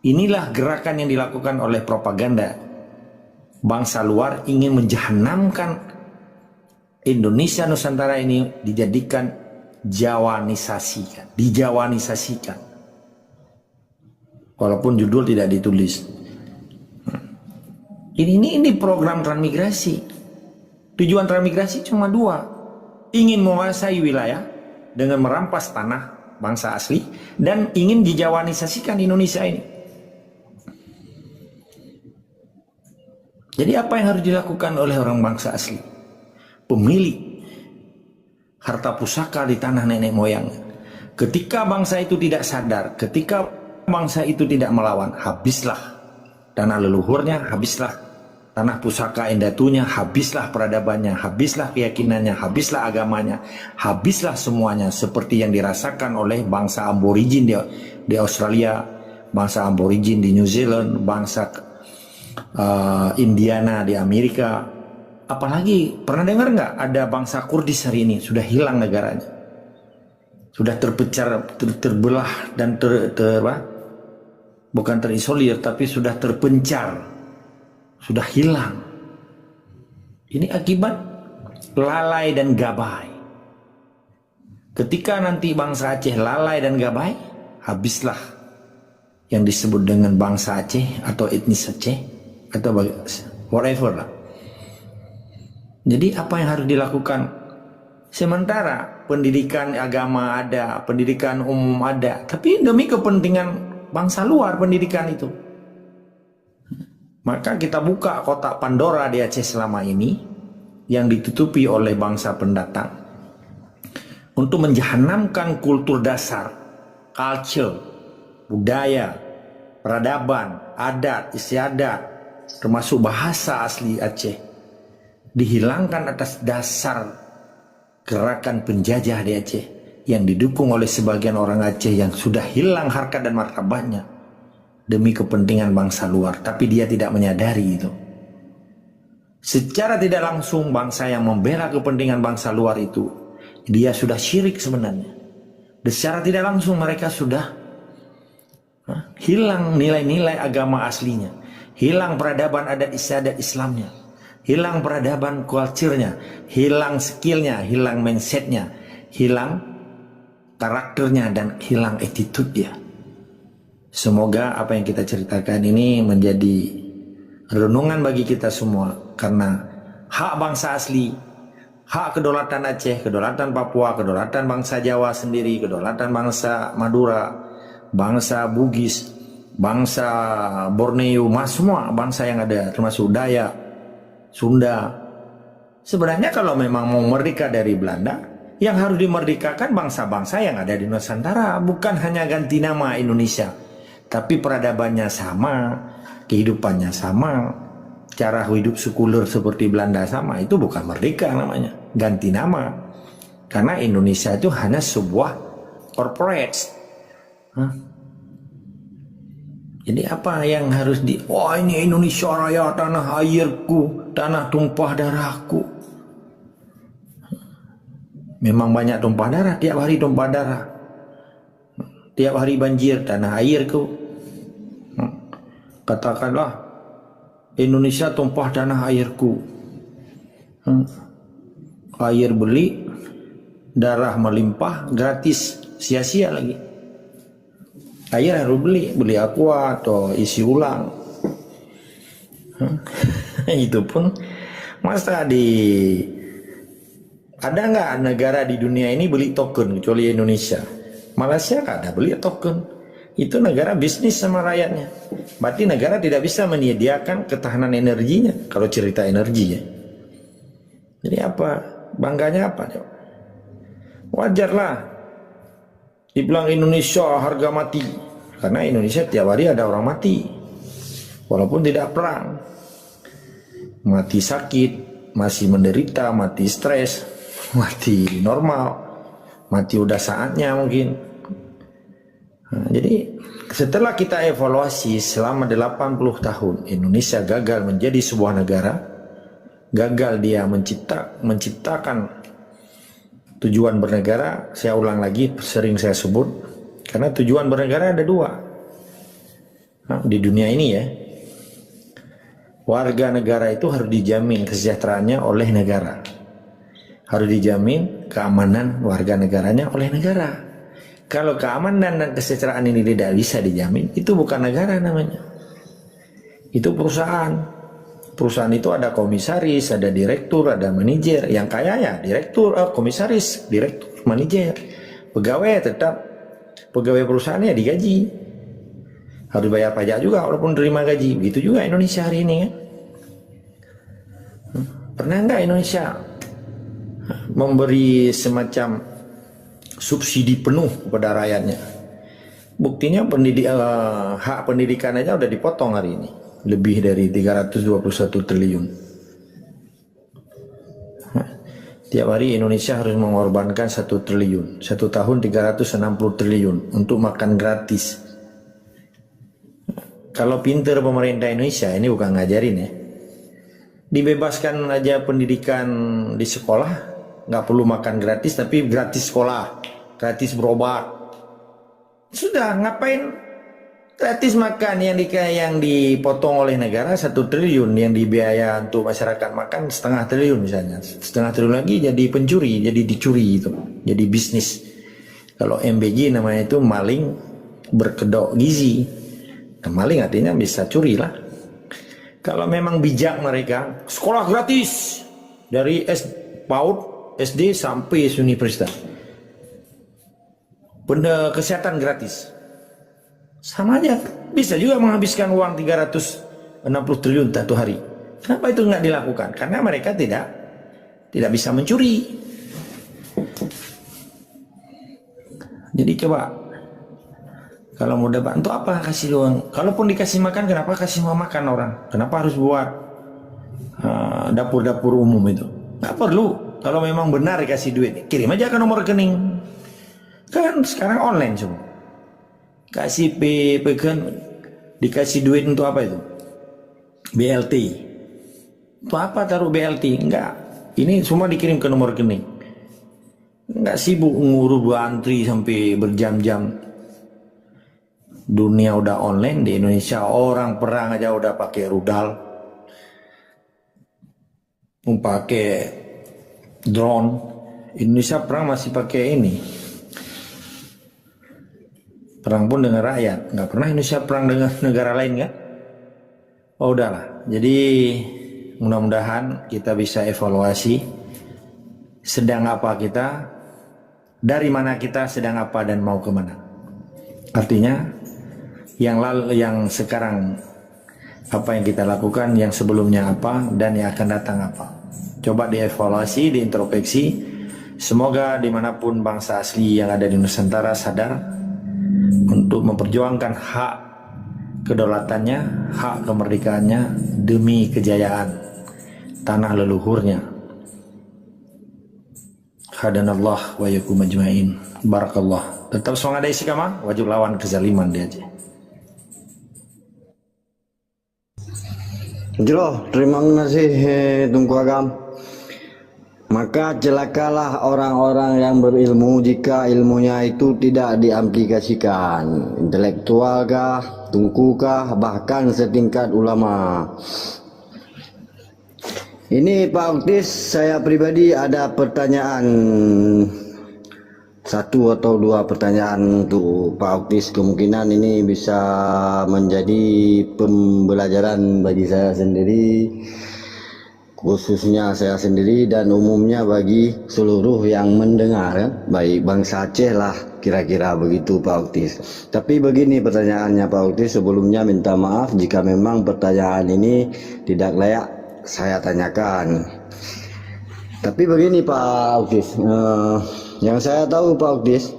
F: Inilah gerakan yang dilakukan oleh propaganda. Bangsa luar ingin menjahanamkan Indonesia Nusantara ini dijadikan dijawanisasikan. Walaupun judul tidak ditulis. Ini program transmigrasi. Tujuan transmigrasi cuma dua. Ingin menguasai wilayah dengan merampas tanah bangsa asli dan ingin dijawanisasikan Indonesia ini. Jadi apa yang harus dilakukan oleh orang bangsa asli? Pemilik harta pusaka di tanah nenek moyang. Ketika bangsa itu tidak sadar, ketika bangsa itu tidak melawan, habislah tanah leluhurnya, habislah tanah pusaka endatunya, habislah peradabannya, habislah keyakinannya, habislah agamanya, habislah semuanya seperti yang dirasakan oleh bangsa aborigin di Australia, bangsa aborigin di New Zealand, bangsa Indiana di Amerika. Apalagi pernah dengar nggak ada bangsa Kurdis hari ini sudah hilang negaranya, sudah terpecah, terbelah dan bukan terisolir tapi sudah terpencar. Sudah hilang. Ini akibat lalai dan gabai. Ketika nanti bangsa Aceh lalai dan gabai, habislah yang disebut dengan bangsa Aceh atau etnis Aceh atau whatever lah. Jadi apa yang harus dilakukan? Sementara pendidikan agama ada, pendidikan umum ada, tapi demi kepentingan bangsa luar pendidikan itu. Maka kita buka kotak Pandora di Aceh selama ini yang ditutupi oleh bangsa pendatang untuk menjahanamkan kultur dasar, culture, budaya, peradaban, adat, istiadat, termasuk bahasa asli Aceh, dihilangkan atas dasar gerakan penjajah di Aceh yang didukung oleh sebagian orang Aceh yang sudah hilang harkat dan martabatnya demi kepentingan bangsa luar, tapi dia tidak menyadari itu. Secara tidak langsung bangsa yang membela kepentingan bangsa luar itu, dia sudah syirik sebenarnya. Dan secara tidak langsung mereka sudah hilang nilai-nilai agama aslinya, hilang peradaban adat istiadat Islamnya, hilang peradaban kulturnya, hilang skillnya, hilang mindsetnya, hilang karakternya, dan hilang attitude dia. Semoga apa yang kita ceritakan ini menjadi renungan bagi kita semua, karena hak bangsa asli, hak kedaulatan Aceh, kedaulatan Papua, kedaulatan bangsa Jawa sendiri, kedaulatan bangsa Madura, bangsa Bugis, bangsa Borneo, semua bangsa yang ada, termasuk Dayak, Sunda. Sebenarnya kalau memang mau merdeka dari Belanda, yang harus dimerdekakan bangsa-bangsa yang ada di Nusantara, bukan hanya ganti nama Indonesia, tapi peradabannya sama, kehidupannya sama, cara hidup sekuler seperti Belanda sama. Itu bukan merdeka namanya, ganti nama. Karena Indonesia itu hanya sebuah corporate. Jadi apa yang harus ini Indonesia Raya, tanah airku, tanah tumpah darahku. Memang banyak tumpah darah, tiap hari tumpah darah, tiap hari banjir, tanah airku. Katakanlah Indonesia tumpah tanah airku. Air beli, darah melimpah, gratis, sia-sia lagi. Air harus beli aqua atau isi ulang. Itu pun masa ada nggak negara di dunia ini beli token kecuali Indonesia? Malaysia nggak ada beli token. Itu negara bisnis sama rakyatnya. Berarti negara tidak bisa menyediakan ketahanan energinya kalau cerita energi ya. Jadi apa? Bangganya apa? Wajarlah dibilang Indonesia harga mati, karena Indonesia tiap hari ada orang mati, walaupun tidak perang, mati sakit, masih menderita, mati stres, mati normal, mati udah saatnya mungkin. Jadi setelah kita evaluasi selama 80 tahun Indonesia gagal menjadi sebuah negara, gagal dia menciptakan tujuan bernegara. Saya ulang lagi, sering saya sebut, karena tujuan bernegara ada dua di dunia ini ya. Warga negara itu harus dijamin kesejahteraannya oleh negara, harus dijamin keamanan warga negaranya oleh negara. Kalau keamanan dan kesejahteraan ini tidak bisa dijamin, itu bukan negara namanya, itu perusahaan. Perusahaan itu ada komisaris, ada direktur, ada manajer. Yang kaya ya direktur, komisaris, direktur, manajer. Pegawai tetap pegawai perusahaannya digaji, harus bayar pajak juga walaupun terima gaji. Begitu juga Indonesia hari ini kan. Pernah nggak Indonesia memberi semacam subsidi penuh kepada rakyatnya? Buktinya hak pendidikan aja udah dipotong hari ini, lebih dari 321 triliun. Tiap hari Indonesia harus mengorbankan 1 triliun, 1 tahun 360 triliun untuk makan gratis. Kalau pinter pemerintah Indonesia, ini bukan ngajarin ya, dibebaskan aja pendidikan di sekolah, nggak perlu makan gratis, tapi gratis sekolah, gratis berobat. Sudah, ngapain Gratis makan yang dipotong oleh negara 1 triliun, yang dibiaya untuk masyarakat makan 0,5 triliun misalnya. 0,5 triliun lagi jadi pencuri, jadi dicuri itu, jadi bisnis. Kalau MBG namanya itu maling berkedok gizi. Nah, maling artinya bisa curi lah. Kalau memang bijak mereka, sekolah gratis dari PAUD, SD sampai universitas. Benda kesehatan gratis. Sama aja, bisa juga menghabiskan uang 360 triliun satu hari. Kenapa itu nggak dilakukan? Karena mereka tidak bisa mencuri. Jadi coba, kalau mau debat, untuk apa kasih uang? Kalaupun dikasih makan, kenapa kasih makan orang? Kenapa harus buat dapur-dapur umum itu? Nggak perlu. Kalau memang benar dikasih duit, kirim aja ke nomor rekening. Kan sekarang online semua. Kasih kan dikasih duit untuk apa itu? BLT. Untuk apa taruh BLT? Enggak. Ini semua dikirim ke nomor rekening. Enggak sibuk ngurus antri sampai berjam-jam. Dunia udah online, di Indonesia orang perang aja udah pakai rudal, pakai drone. Indonesia perang masih pakai ini. Perang pun dengan rakyat, nggak pernah Indonesia perang dengan negara lain kan? Oh udahlah, jadi mudah-mudahan kita bisa evaluasi sedang apa kita, dari mana kita, sedang apa dan mau kemana. Artinya yang sekarang apa yang kita lakukan, yang sebelumnya apa, dan yang akan datang apa. Coba dievaluasi, diintrospeksi. Semoga dimanapun bangsa asli yang ada di Nusantara sadar untuk memperjuangkan hak kedaulatannya, hak kemerdekaannya demi kejayaan tanah leluhurnya. Hadanallah wa yakum ajmain. Barakallah. Tetap semangat istiqamah, wajib lawan kezaliman di Aceh.
A: Jero, terima kasih Tunku Agam. Maka celakalah orang-orang yang berilmu jika ilmunya itu tidak diaplikasikan. Intelektual kah, tungku kah, bahkan setingkat ulama. Ini Pak Uktis, saya pribadi ada pertanyaan, 1 atau 2 pertanyaan untuk Pak Uktis. Kemungkinan ini bisa menjadi pembelajaran bagi saya sendiri, khususnya saya sendiri dan umumnya bagi seluruh yang mendengar, ya? Baik bangsa Aceh lah, kira-kira begitu Pak Uktis. Tapi begini pertanyaannya Pak Uktis, sebelumnya minta maaf jika memang pertanyaan ini tidak layak saya tanyakan. Tapi begini Pak Uktis, yang saya tahu Pak Uktis,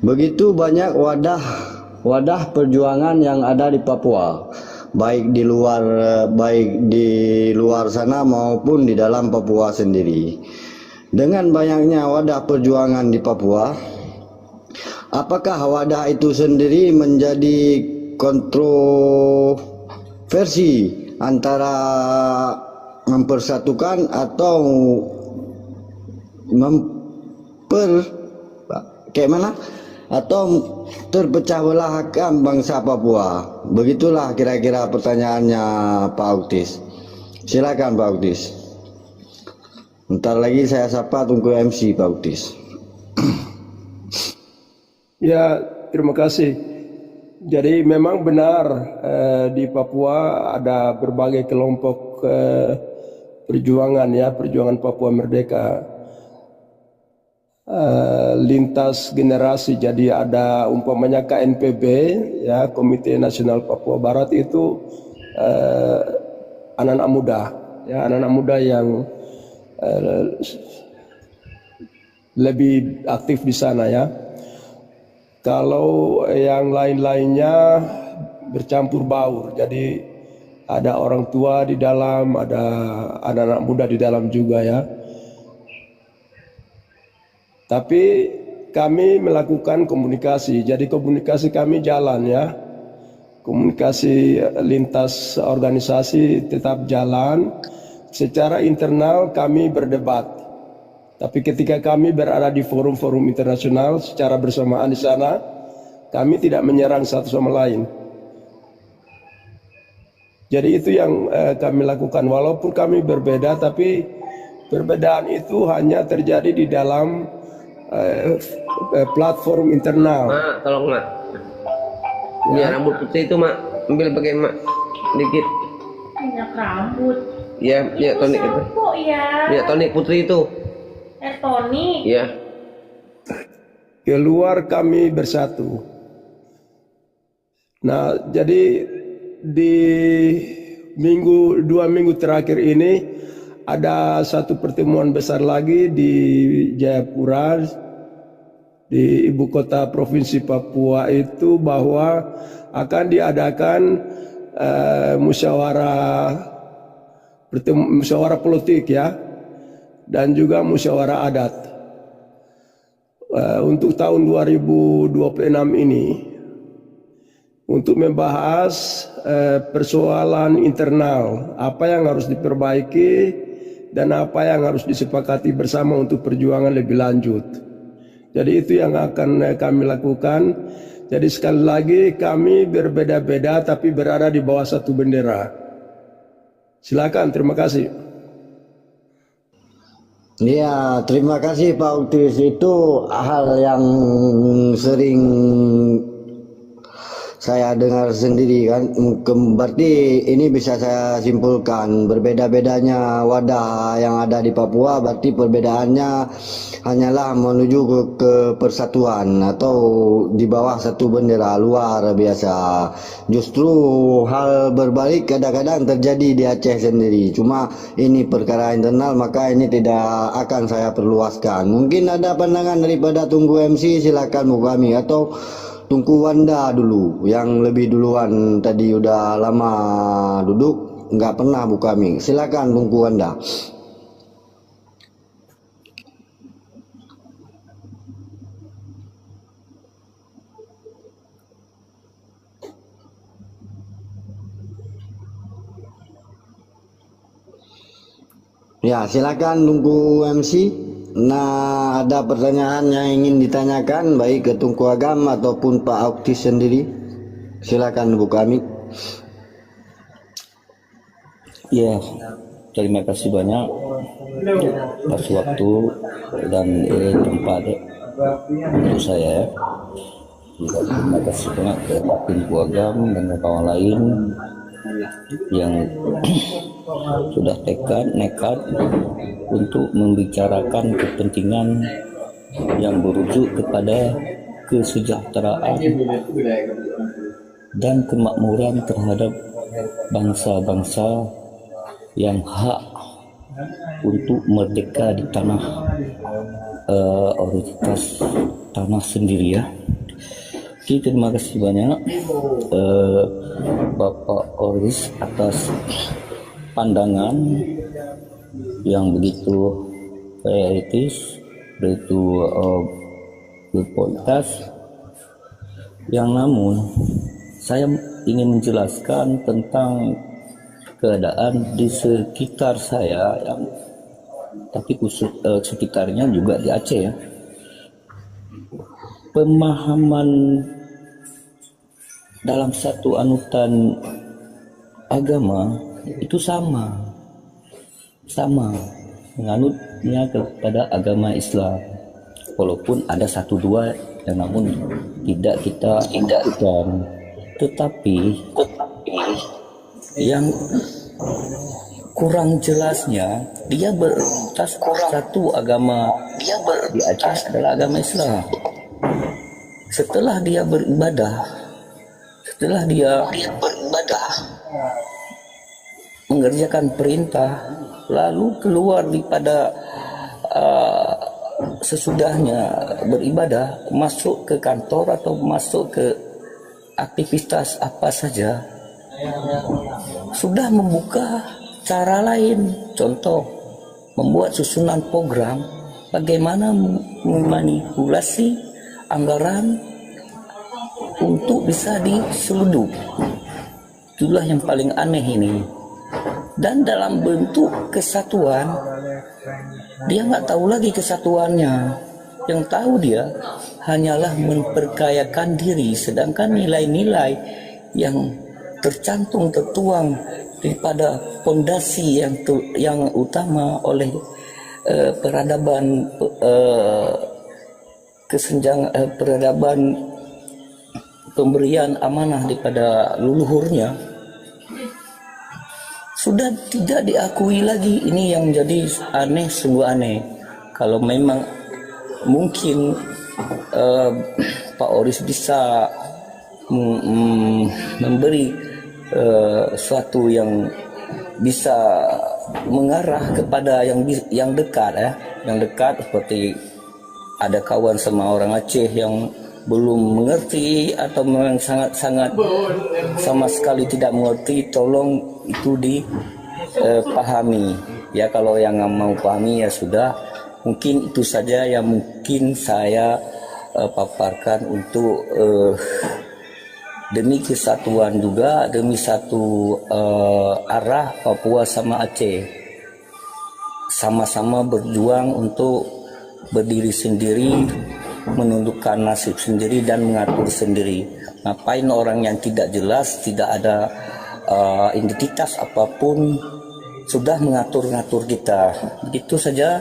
A: begitu banyak wadah perjuangan yang ada di Papua, baik di luar sana maupun di dalam Papua sendiri. Dengan banyaknya wadah perjuangan di Papua, apakah wadah itu sendiri menjadi kontroversi antara mempersatukan atau atau terpecah belahkan bangsa Papua? Begitulah kira-kira pertanyaannya Pak Uktis. Silakan Pak Uktis. Bentar lagi saya sapa tunggu MC Pak Uktis.
G: Ya, terima kasih. Jadi memang benar di Papua ada berbagai kelompok perjuangan, ya, perjuangan Papua Merdeka. Lintas generasi, jadi ada umpamanya KNPB, ya, Komite Nasional Papua Barat itu anak-anak muda, ya, anak-anak muda yang lebih aktif di sana, ya. Kalau yang lain-lainnya bercampur baur, jadi ada orang tua di dalam, ada anak-anak muda di dalam juga, ya. Tapi kami melakukan komunikasi, jadi komunikasi kami jalan, ya. Komunikasi lintas organisasi tetap jalan. Secara internal kami berdebat. Tapi ketika kami berada di forum-forum internasional secara bersamaan di sana, kami tidak menyerang satu sama lain. Jadi itu yang kami lakukan. Walaupun kami berbeda, tapi perbedaan itu hanya terjadi di dalam platform internal.
K: Mak, tolong mak. Ya, rambut putih itu mak, ambil pakai mak dikit.
L: Minyak rambut.
K: Ya, minyak tonik itu.
L: Kok ya?
K: Minyak tonik putri itu.
L: Tonik.
K: Ya.
G: Keluar kami bersatu. Nah, jadi di 2 minggu terakhir ini ada satu pertemuan besar lagi di Jayapura, di ibu kota provinsi Papua itu, bahwa akan diadakan musyawarah politik ya, dan juga musyawarah adat untuk tahun 2026 ini, untuk membahas persoalan internal, apa yang harus diperbaiki dan apa yang harus disepakati bersama untuk perjuangan lebih lanjut. Jadi itu yang akan kami lakukan. Jadi sekali lagi, kami berbeda-beda tapi berada di bawah satu bendera. Silakan, terima kasih.
A: Ya, terima kasih Pak Utis. Itu hal yang sering saya dengar sendiri kan. Berarti ini bisa saya simpulkan, berbeda-bedanya wadah yang ada di Papua, berarti perbedaannya hanyalah menuju ke persatuan atau di bawah satu bendera. Luar biasa. Justru hal berbalik kadang-kadang terjadi di Aceh sendiri. Cuma ini perkara internal, maka ini tidak akan saya perluaskan. Mungkin ada pandangan daripada Tunggu MC, silakan Bu kami, atau Tunggu Wanda dulu, yang lebih duluan tadi udah lama duduk, nggak pernah Bu kami. Silakan Tunggu Wanda. Ya, silakan Tunggu MC. Nah, ada pertanyaan yang ingin ditanyakan baik ke Tungku Agam ataupun Pak Auktis sendiri. Silakan Bu kami.
M: Ya, terima kasih banyak atas waktu dan tempat untuk saya. Terima kasih banyak ke Tungku Agam dan kawan lain yang sudah nekat untuk membicarakan kepentingan yang berujuk kepada kesejahteraan dan kemakmuran terhadap bangsa-bangsa yang hak untuk merdeka di tanah otoritas tanah sendiri ya. Oke, terima kasih banyak Bapak Oris atas pandangan yang begitu realistis, begitu berkualitas. Yang namun saya ingin menjelaskan tentang keadaan di sekitar saya, yang tapi khusus sekitarnya juga di Aceh ya. Pemahaman dalam satu anutan agama itu sama menganutnya kepada agama Islam, walaupun ada 1-2 yang namun tidak kita lakukan, tetapi yang kurang jelasnya dia beratas satu agama di Aceh adalah agama Islam. Setelah dia beribadah, mengerjakan perintah, lalu keluar daripada sesudahnya beribadah, masuk ke kantor atau masuk ke aktivitas apa saja, sudah membuka cara lain. Contoh, membuat susunan program bagaimana memanipulasi anggaran untuk bisa diseludup. Itulah yang paling aneh ini. Dan dalam bentuk kesatuan, dia nggak tahu lagi kesatuannya. Yang tahu dia hanyalah memperkayakan diri, sedangkan nilai-nilai yang tertuang daripada pondasi yang utama oleh peradaban peradaban pemberian amanah daripada leluhurnya sudah tidak diakui lagi. Ini yang jadi aneh, sungguh aneh. Kalau memang mungkin Pak Oris bisa memberi suatu yang bisa mengarah kepada yang dekat yang dekat, seperti ada kawan sama orang Aceh yang belum mengerti atau memang sangat sama sekali tidak mengerti, tolong itu dipahami ya. Kalau yang mau pahami ya sudah, mungkin itu saja yang mungkin saya paparkan untuk demi kesatuan juga, demi satu arah Papua sama Aceh, sama-sama berjuang untuk berdiri sendiri, menundukkan nasib sendiri dan mengatur sendiri. Ngapain orang yang tidak jelas, tidak ada identitas apapun sudah mengatur-ngatur kita. Begitu saja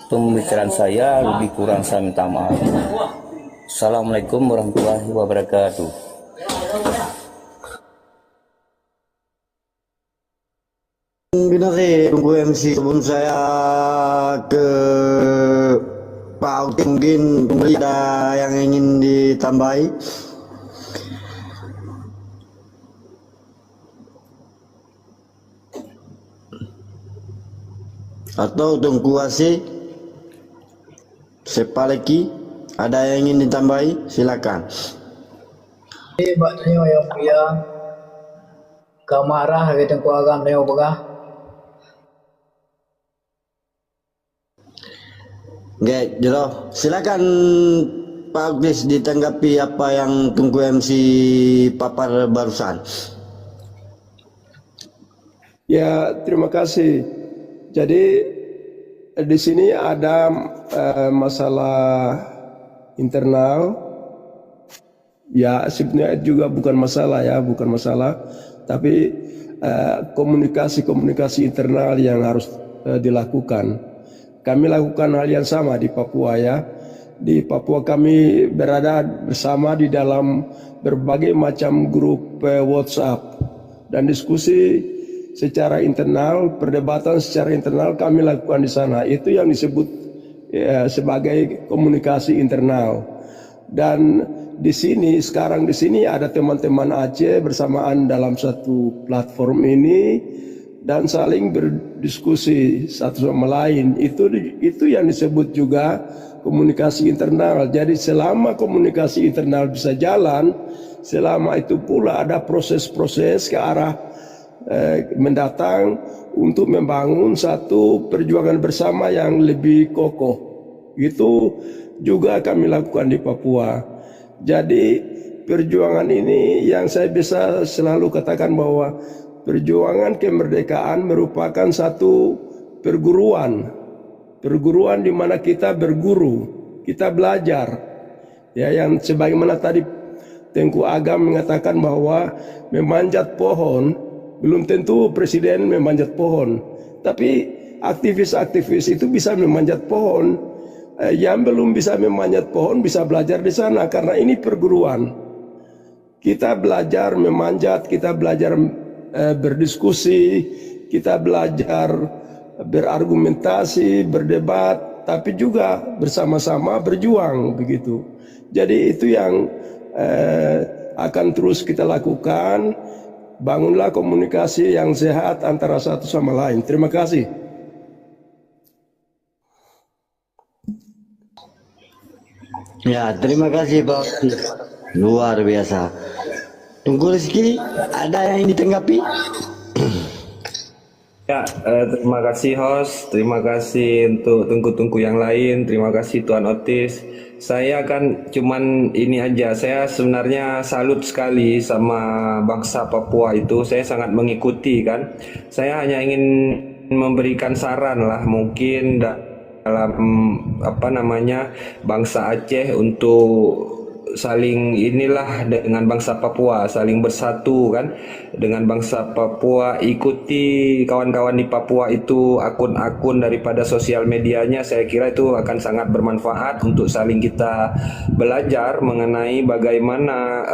M: pemikiran saya, lebih kurang saya minta maaf. Assalamualaikum warahmatullahi wabarakatuh.
A: Generasi tunggu MC sebelum saya ke Pak Auti, mungkin ada yang ingin ditambahi. Atau Tunggu Wasi, siapa lagi ada yang ingin ditambahi, silakan.
E: Mbak Tanya yang punya kamarah ke Tengku Agam Tanya Begah.
A: Oke, jero. Silakan Pak Agis ditanggapi apa yang Tunggu MC papar barusan.
G: Ya, terima kasih. Jadi di sini ada masalah internal. Ya, sebenarnya juga bukan masalah ya, bukan masalah. Tapi komunikasi internal yang harus dilakukan. Kami lakukan hal yang sama di Papua ya. Di Papua kami berada bersama di dalam berbagai macam grup WhatsApp dan diskusi secara internal, perdebatan secara internal kami lakukan di sana. Itu yang disebut ya, sebagai komunikasi internal. Dan di sini sekarang di sini ada teman-teman Aceh bersamaan dalam satu platform ini dan saling berdiskusi satu sama lain. Itu yang disebut juga komunikasi internal. Jadi selama komunikasi internal bisa jalan, selama itu pula ada proses-proses ke arah mendatang untuk membangun satu perjuangan bersama yang lebih kokoh. Itu juga kami lakukan di Papua. Jadi perjuangan ini yang saya bisa selalu katakan bahwa perjuangan kemerdekaan merupakan satu perguruan di mana kita berguru, kita belajar. Ya, yang sebagaimana tadi Tengku Agam mengatakan bahwa memanjat pohon belum tentu presiden memanjat pohon, tapi aktivis-aktivis itu bisa memanjat pohon. Yang belum bisa memanjat pohon bisa belajar di sana karena ini perguruan. Kita belajar memanjat, kita belajar berdiskusi, kita belajar berargumentasi, berdebat, tapi juga bersama-sama berjuang begitu. Jadi itu yang akan terus kita lakukan. Bangunlah komunikasi yang sehat antara satu sama lain. Terima kasih.
A: Ya, terima kasih Pak. Luar biasa. Tunggu Rizky, ada yang ingin ditanggapi?
J: Ya, terima kasih host, terima kasih untuk tungku-tungku yang lain, terima kasih Tuan Otis. Saya kan cuman ini aja, saya sebenarnya salut sekali sama bangsa Papua itu, saya sangat mengikuti kan. Saya hanya ingin memberikan saran lah, mungkin dalam bangsa Aceh untuk saling inilah dengan bangsa Papua, saling bersatu kan dengan bangsa Papua. Ikuti kawan-kawan di Papua itu akun-akun daripada sosial medianya, saya kira itu akan sangat bermanfaat untuk saling kita belajar mengenai bagaimana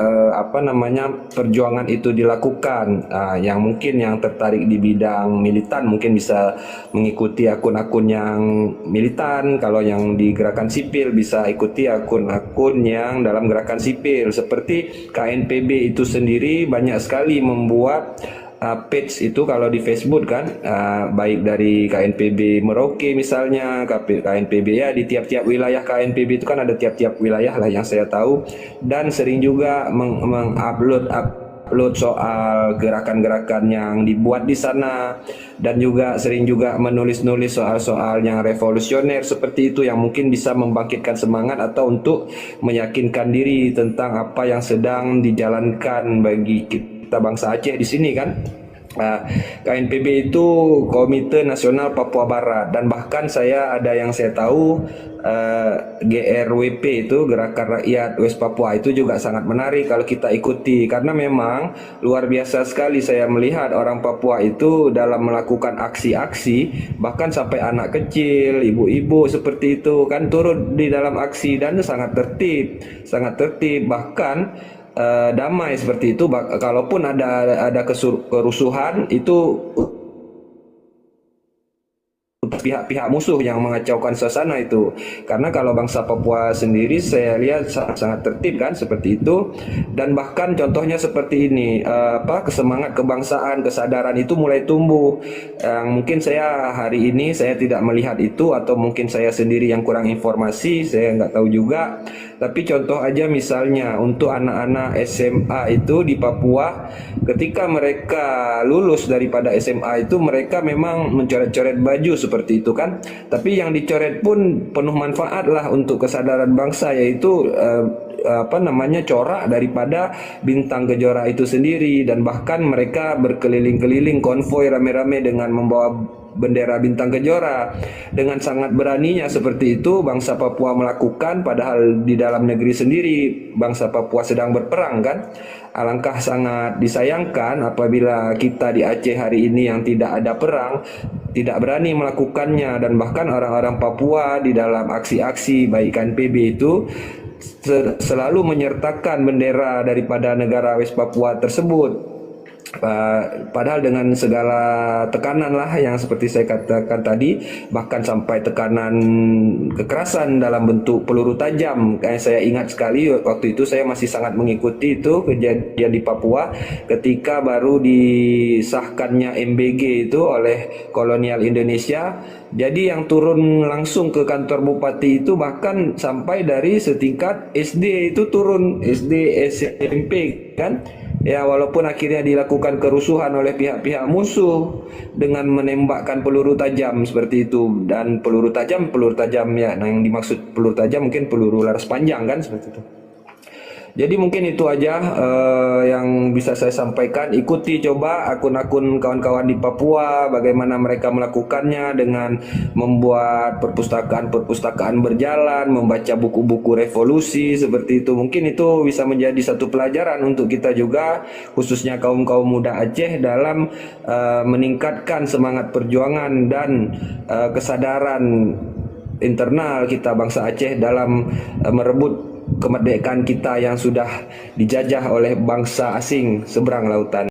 J: perjuangan itu dilakukan. Yang mungkin yang tertarik di bidang militan mungkin bisa mengikuti akun-akun yang militan, kalau yang di gerakan sipil bisa ikuti akun-akun yang dalam gerakan sipil. Seperti KNPB itu sendiri banyak sekali membuat page itu kalau di Facebook kan, baik dari KNPB Merauke misalnya, KNPB ya di tiap-tiap wilayah KNPB itu kan ada tiap-tiap wilayah lah yang saya tahu, dan sering juga mengupload soal gerakan-gerakan yang dibuat di sana, dan juga sering juga menulis-nulis soal-soal yang revolusioner seperti itu yang mungkin bisa membangkitkan semangat atau untuk meyakinkan diri tentang apa yang sedang dijalankan bagi kita bangsa Aceh di sini kan. KNPB itu Komite Nasional Papua Barat, dan bahkan saya tahu GRWP itu Gerakan Rakyat West Papua itu juga sangat menarik kalau kita ikuti, karena memang luar biasa sekali saya melihat orang Papua itu dalam melakukan aksi-aksi, bahkan sampai anak kecil, ibu-ibu seperti itu kan turut di dalam aksi dan sangat tertib, bahkan damai seperti itu. Kalaupun ada kerusuhan itu pihak-pihak musuh yang mengacaukan suasana itu, karena kalau bangsa Papua sendiri saya lihat sangat tertib kan seperti itu. Dan bahkan contohnya seperti ini, kesemangat kebangsaan, kesadaran itu mulai tumbuh, yang mungkin saya hari ini saya tidak melihat itu, atau mungkin saya sendiri yang kurang informasi, saya nggak tahu juga. Tapi contoh aja misalnya untuk anak-anak SMA itu di Papua, ketika mereka lulus daripada SMA itu mereka memang mencoret-coret baju seperti itu kan, tapi yang dicoret pun penuh manfaat lah untuk kesadaran bangsa, yaitu corak daripada bintang Kejora itu sendiri. Dan bahkan mereka berkeliling-keliling konvoi rame-rame dengan membawa bendera bintang Kejora. Dengan sangat beraninya seperti itu bangsa Papua melakukan, padahal di dalam negeri sendiri bangsa Papua sedang berperang kan. Alangkah sangat disayangkan apabila kita di Aceh hari ini yang tidak ada perang tidak berani melakukannya, dan bahkan orang-orang Papua di dalam aksi-aksi baik KNPB itu selalu menyertakan bendera daripada negara West Papua tersebut. Padahal dengan segala tekanan lah yang seperti saya katakan tadi, bahkan sampai tekanan kekerasan dalam bentuk peluru tajam. Saya ingat sekali waktu itu saya masih sangat mengikuti itu kejadian di Papua ketika baru disahkannya MBG itu oleh kolonial Indonesia. Jadi yang turun langsung ke kantor bupati itu bahkan sampai dari setingkat SD itu turun, SD, SMP kan. Ya, walaupun akhirnya dilakukan kerusuhan oleh pihak-pihak musuh dengan menembakkan peluru tajam seperti itu. Dan peluru tajam ya, nah yang dimaksud peluru tajam mungkin peluru laras panjang kan seperti itu. Jadi mungkin itu aja yang bisa saya sampaikan. Ikuti coba akun-akun kawan-kawan di Papua, bagaimana mereka melakukannya dengan membuat perpustakaan berjalan, membaca buku-buku revolusi seperti itu. Mungkin itu bisa menjadi satu pelajaran untuk kita juga, khususnya kaum-kaum muda Aceh dalam meningkatkan semangat perjuangan dan kesadaran internal kita bangsa Aceh dalam merebut kemerdekaan kita yang sudah dijajah oleh bangsa asing seberang lautan.